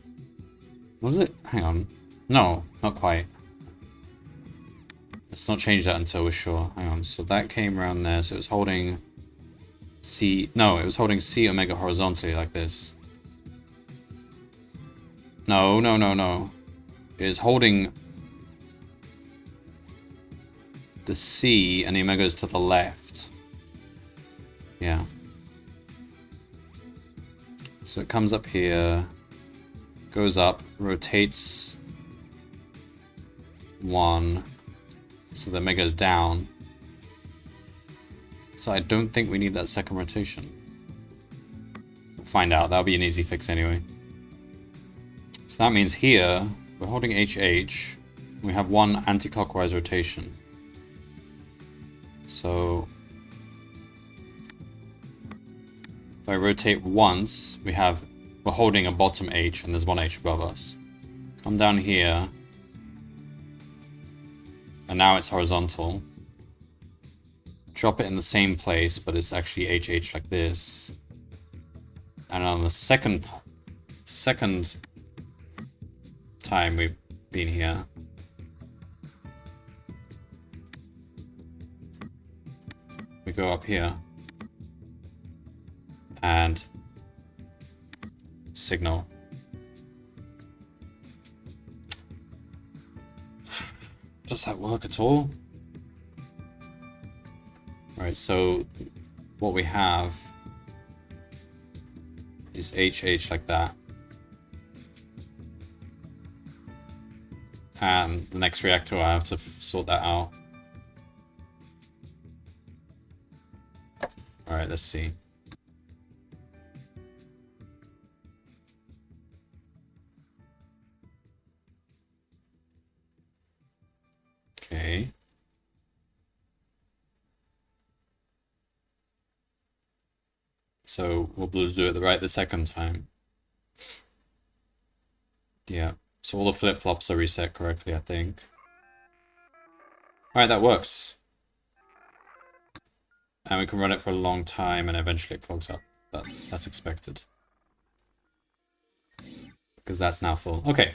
Was it? Hang on. No, not quite. Let's not change that until we're sure. Hang on. So that came around there, so it's holding C... No, it was holding C omega horizontally like this. No, no, no, no. It is holding the C and the omegas to the left. Yeah. So it comes up here, goes up, rotates 1, so the omega is down. So I don't think we need that second rotation. We'll find out. That'll be an easy fix anyway. So that means here, we're holding HH. We have 1 anti-clockwise rotation. So if I rotate once, we're holding a bottom H and there's 1 H above us. Come down here. And now it's horizontal. Drop it in the same place, but it's actually HH like this. And on the second time we've been here, we go up here and signal. Does that work at all? Alright, so what we have is HH like that. And the next reactor, I have to sort that out. Alright, let's see. Okay. So we'll do it right the second time. Yeah. So all the flip-flops are reset correctly, I think. Alright, that works. And we can run it for a long time and eventually it clogs up. That's expected. Because that's now full. Okay.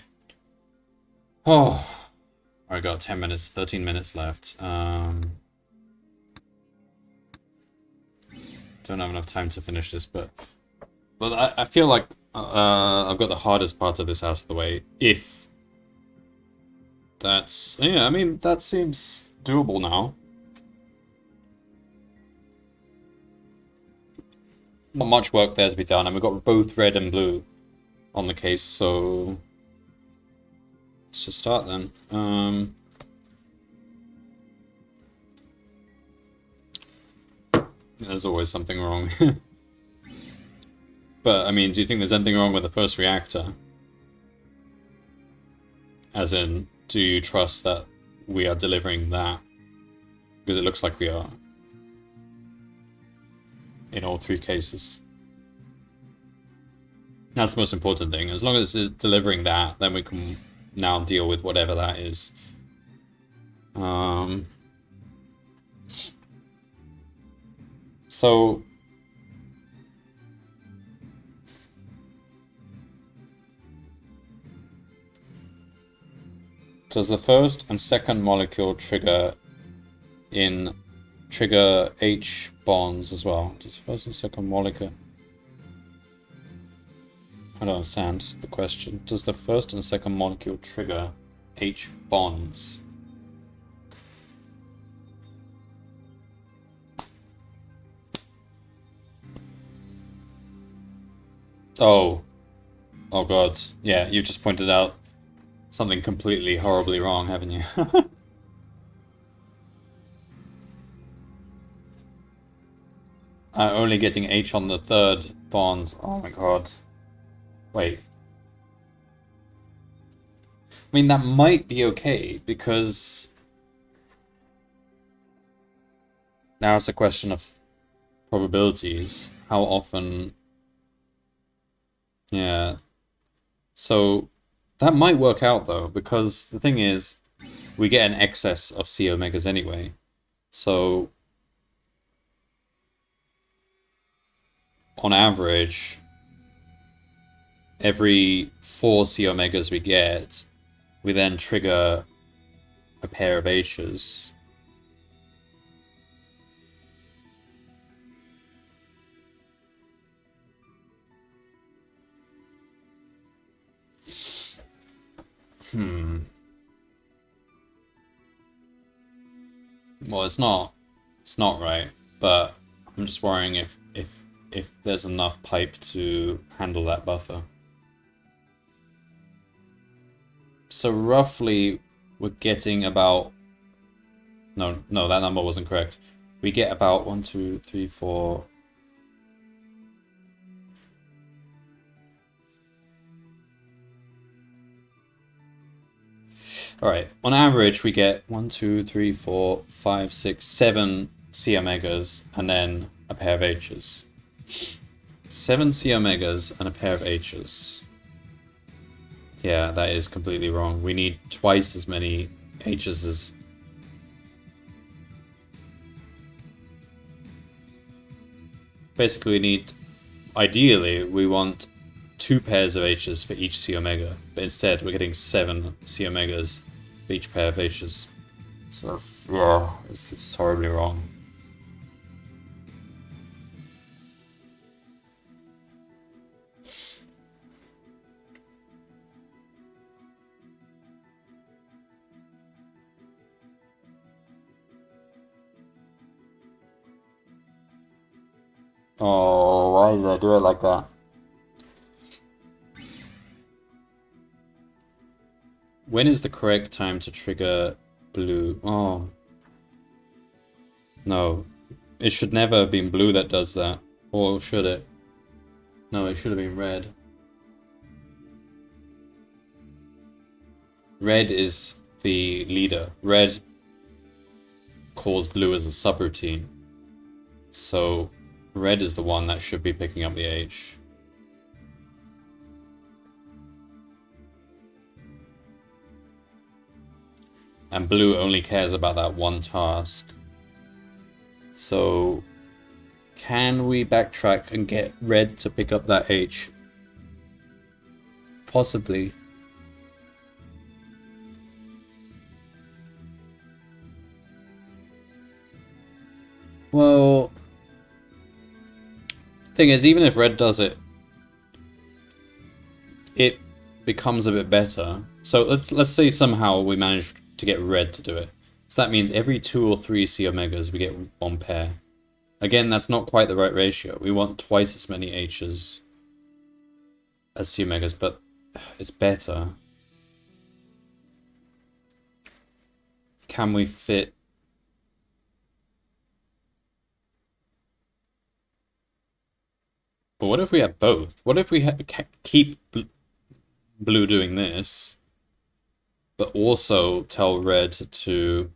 Oh. I got 10 minutes, 13 minutes left. Don't have enough time to finish this, but I feel like I've got the hardest part of this out of the way. If that's... Yeah, I mean, that seems doable now. Not much work there to be done, and we've got both red and blue on the case, so... Let's just start then. There's always something wrong. But, I mean, do you think there's anything wrong with the first reactor? As in, do you trust that we are delivering that? Because it looks like we are. In all 3 cases. That's the most important thing. As long as it's delivering that, then we can now deal with whatever that is. So... Does the first and second molecule trigger H bonds as well? Does first and second molecule... I don't understand the question. Does the first and second molecule trigger H bonds? Oh. Oh god. Yeah, you just pointed out something completely horribly wrong, haven't you? I'm only getting H on the third bond. Oh my god. Wait. I mean, that might be okay, because now it's a question of probabilities. How often... Yeah. So, that might work out, though, because the thing is, we get an excess of C omegas anyway. So, on average, every 4 C omegas we get, we then trigger a pair of H's. Hmm. Well, it's not. It's not right. But I'm just worrying if there's enough pipe to handle that buffer. So roughly, we're getting about. No, no, that number wasn't correct. We get about 1, 2, 3, 4. All right. On average, we get 1, 2, 3, 4, 5, 6, 7 C omegas, and then a pair of H's. 7 C omegas and a pair of H's. Yeah, that is completely wrong. We need twice as many H's as. Basically, we need. Ideally, we want 2 pairs of H's for each C omega, but instead we're getting 7 C omegas for each pair of H's. So that's, yeah, it's horribly wrong. Oh, why did I do it like that? When is the correct time to trigger blue? Oh. No. It should never have been blue that does that. Or should it? No, it should have been red. Red is the leader. Red calls blue as a subroutine. So red is the one that should be picking up the H. And blue only cares about that one task. So can we backtrack and get red to pick up that H? Possibly. Well, thing is, even if red does it, it becomes a bit better. So let's say somehow we managed to get red to do it. So that means every 2 or 3 C omegas we get 1 pair. Again, that's not quite the right ratio. We want twice as many H's as C omegas, but it's better. Can we fit? But what if we have both? What if we keep blue doing this, but also tell red to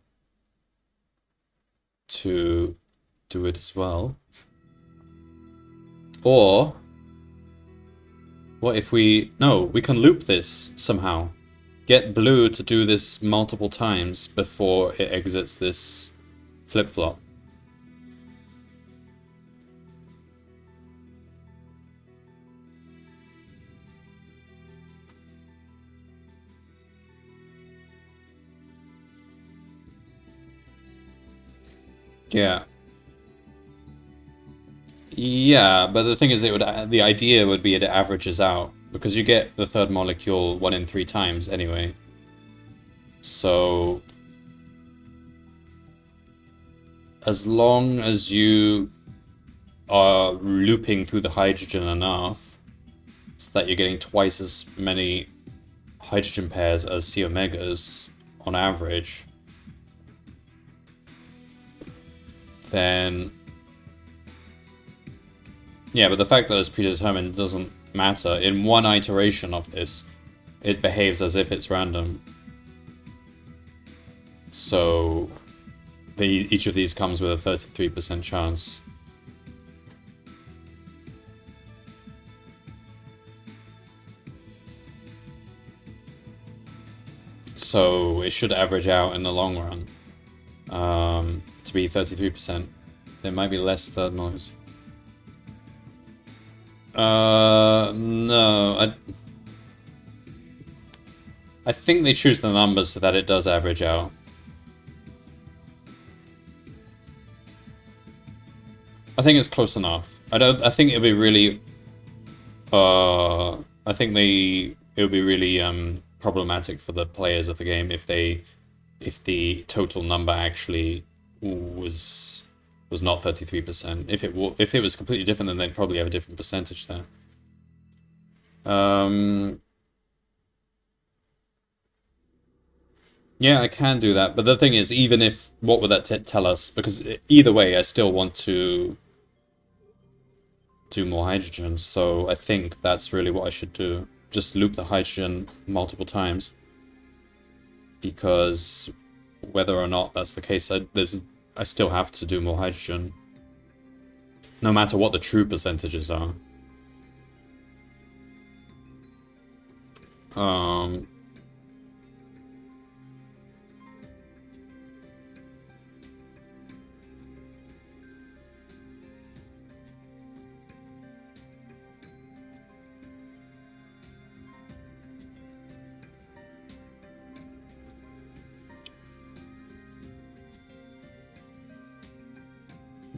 do it as well? Or what if we... No, we can loop this somehow. Get blue to do this multiple times before it exits this flip-flop. Yeah. Yeah, but the thing is, the idea would be it averages out because you get the third molecule 1 in 3 times anyway. So as long as you are looping through the hydrogen enough so that you're getting twice as many hydrogen pairs as C omegas on average, then yeah, but the fact that it's predetermined doesn't matter. In one iteration of this, it behaves as if it's random. So each of these comes with a 33% chance. So it should average out in the long run to be 33%. There might be less third moles. No. I think they choose the numbers so that it does average out. I think it's close enough. I think it'll be really it would be really problematic for the players of the game if the total number actually was not 33%. If it was completely different, then they'd probably have a different percentage there. Yeah, I can do that, but the thing is, even if, what would that tell us? Because either way, I still want to do more hydrogen, so I think that's really what I should do. Just loop the hydrogen multiple times. Because whether or not that's the case, I still have to do more hydrogen. No matter what the true percentages are.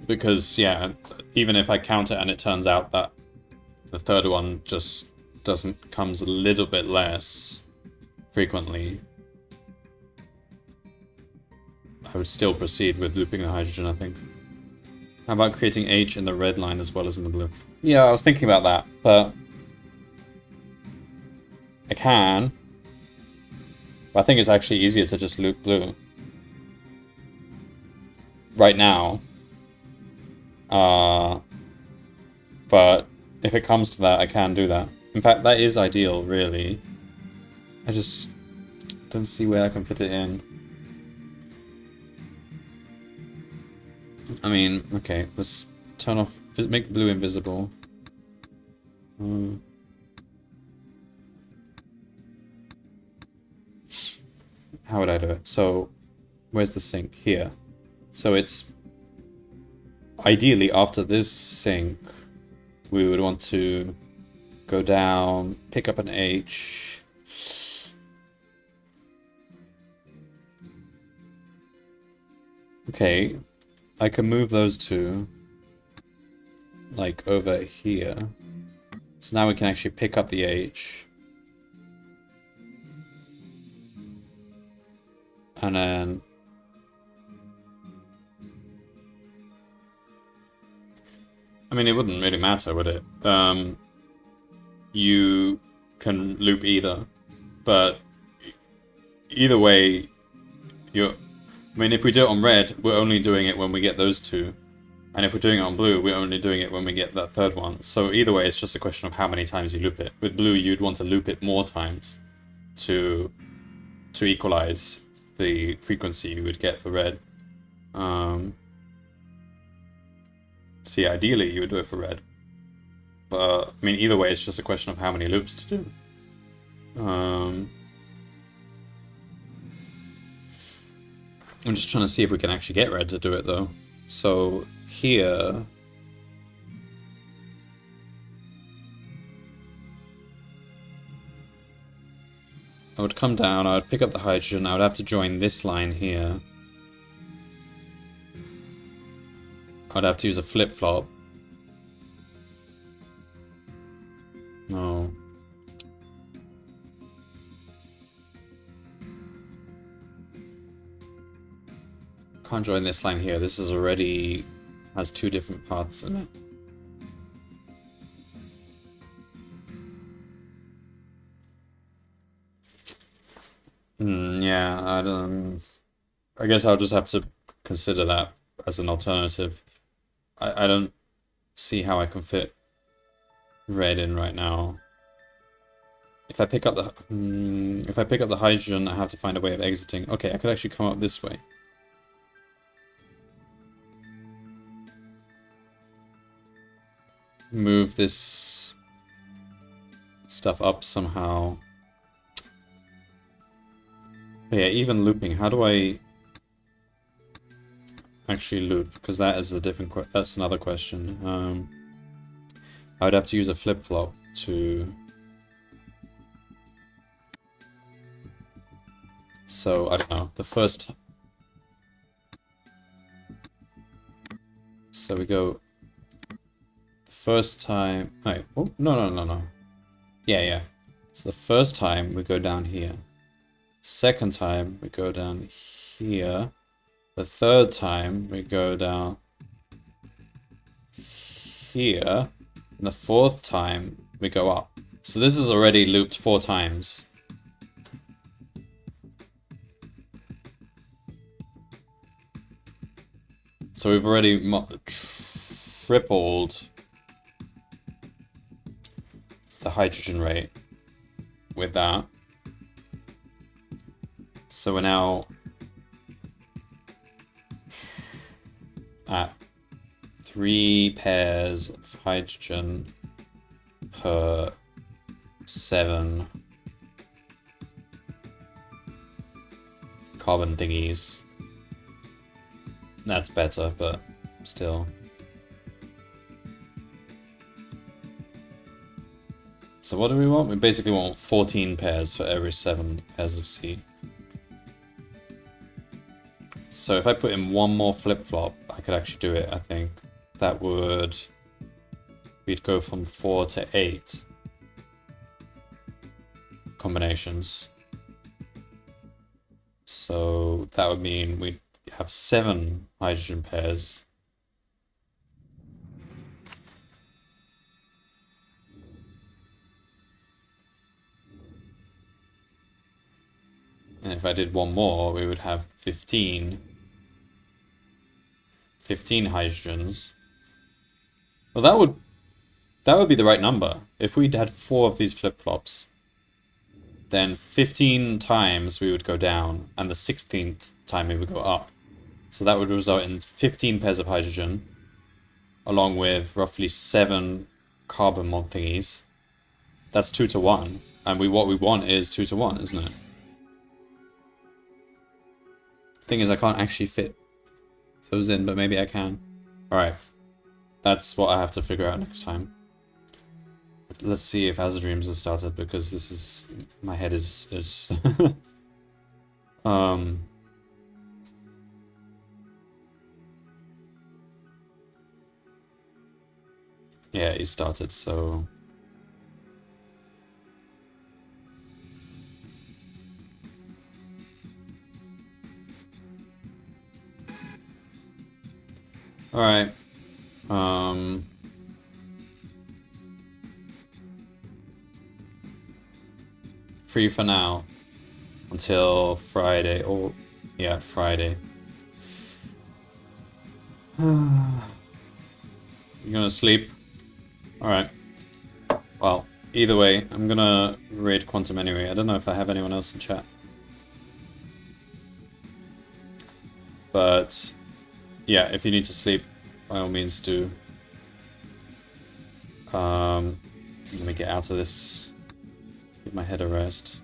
Because, yeah, even if I count it and it turns out that the third one just comes a little bit less frequently, I would still proceed with looping the hydrogen, I think. How about creating H in the red line as well as in the blue? Yeah, I was thinking about that, but I can. But I think it's actually easier to just loop blue. Right now. But if it comes to that, I can do that. In fact, that is ideal, really. I just don't see where I can fit it in. I mean, okay, let's turn off, make blue invisible. How would I do it? So, where's the sink? Here. So it's ideally after this sink, we would want to go down, pick up an H. Okay, I can move those two, like, over here. So now we can actually pick up the H. And then... I mean, it wouldn't really matter, would it? You can loop either, but either way, I mean, if we do it on red, we're only doing it when we get those two. And if we're doing it on blue, we're only doing it when we get that third one. So either way, it's just a question of how many times you loop it. With blue, you'd want to loop it more times to equalize the frequency you would get for red. So yeah, ideally you would do it for red. But, I mean, either way, it's just a question of how many loops to do. I'm just trying to see if we can actually get red to do it, though. So, here... I would come down, I would pick up the hydrogen, I would have to join this line here. I'd have to use a flip-flop. No. Can't join this line here. This is already has two different paths in it. Yeah, I guess I'll just have to consider that as an alternative. I don't see how I can fit red in right now. If I pick up the hydrogen, I have to find a way of exiting. Okay, I could actually come up this way. Move this stuff up somehow. But yeah, even looping, how do I actually loop? Because that is a that's another question. I would have to use a flip-flop to... So, I don't know, the first... So we go... The first time... Wait, oh, no. Yeah. So the first time we go down here. Second time we go down here. The third time we go down here. And the fourth time we go up. So this is already looped 4 times. So we've already tripled the hydrogen rate with that. So we're now at 3 pairs of hydrogen per 7 carbon thingies. That's better, but still. So what do we want? We basically want 14 pairs for every 7 pairs of C. So if I put in one more flip-flop, I could actually do it, I think. That would... We'd go from 4 to 8 combinations. So that would mean we'd have 7 hydrogen pairs. And if I did one more, we would have 15 hydrogens. Well, that would be the right number. If we'd had 4 of these flip-flops, then 15 times we would go down, and the 16th time we would go up. So that would result in 15 pairs of hydrogen, along with roughly 7 carbon mod thingies. That's 2 to 1, and what we want is 2 to 1, isn't it? Thing is, I can't actually fit those in, but maybe I can. Alright. That's what I have to figure out next time. Let's see if Azure Dreams has started, because this is... my head is yeah, he started, so... Alright. Free for now. Until Friday. Or, yeah, Friday. You gonna sleep? Alright. Well, either way, I'm gonna raid Quantum anyway. I don't know if I have anyone else in chat. But... yeah, if you need to sleep, by all means do. Let me get out of this. Give my head a rest.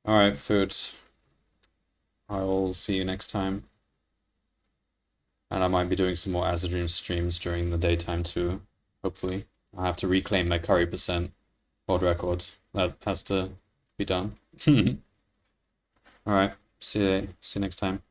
Alright, food. I will see you next time. And I might be doing some more Azure Dream streams during the daytime too, hopefully. I have to reclaim my curry % world record. That has to be done. Alright, see you next time.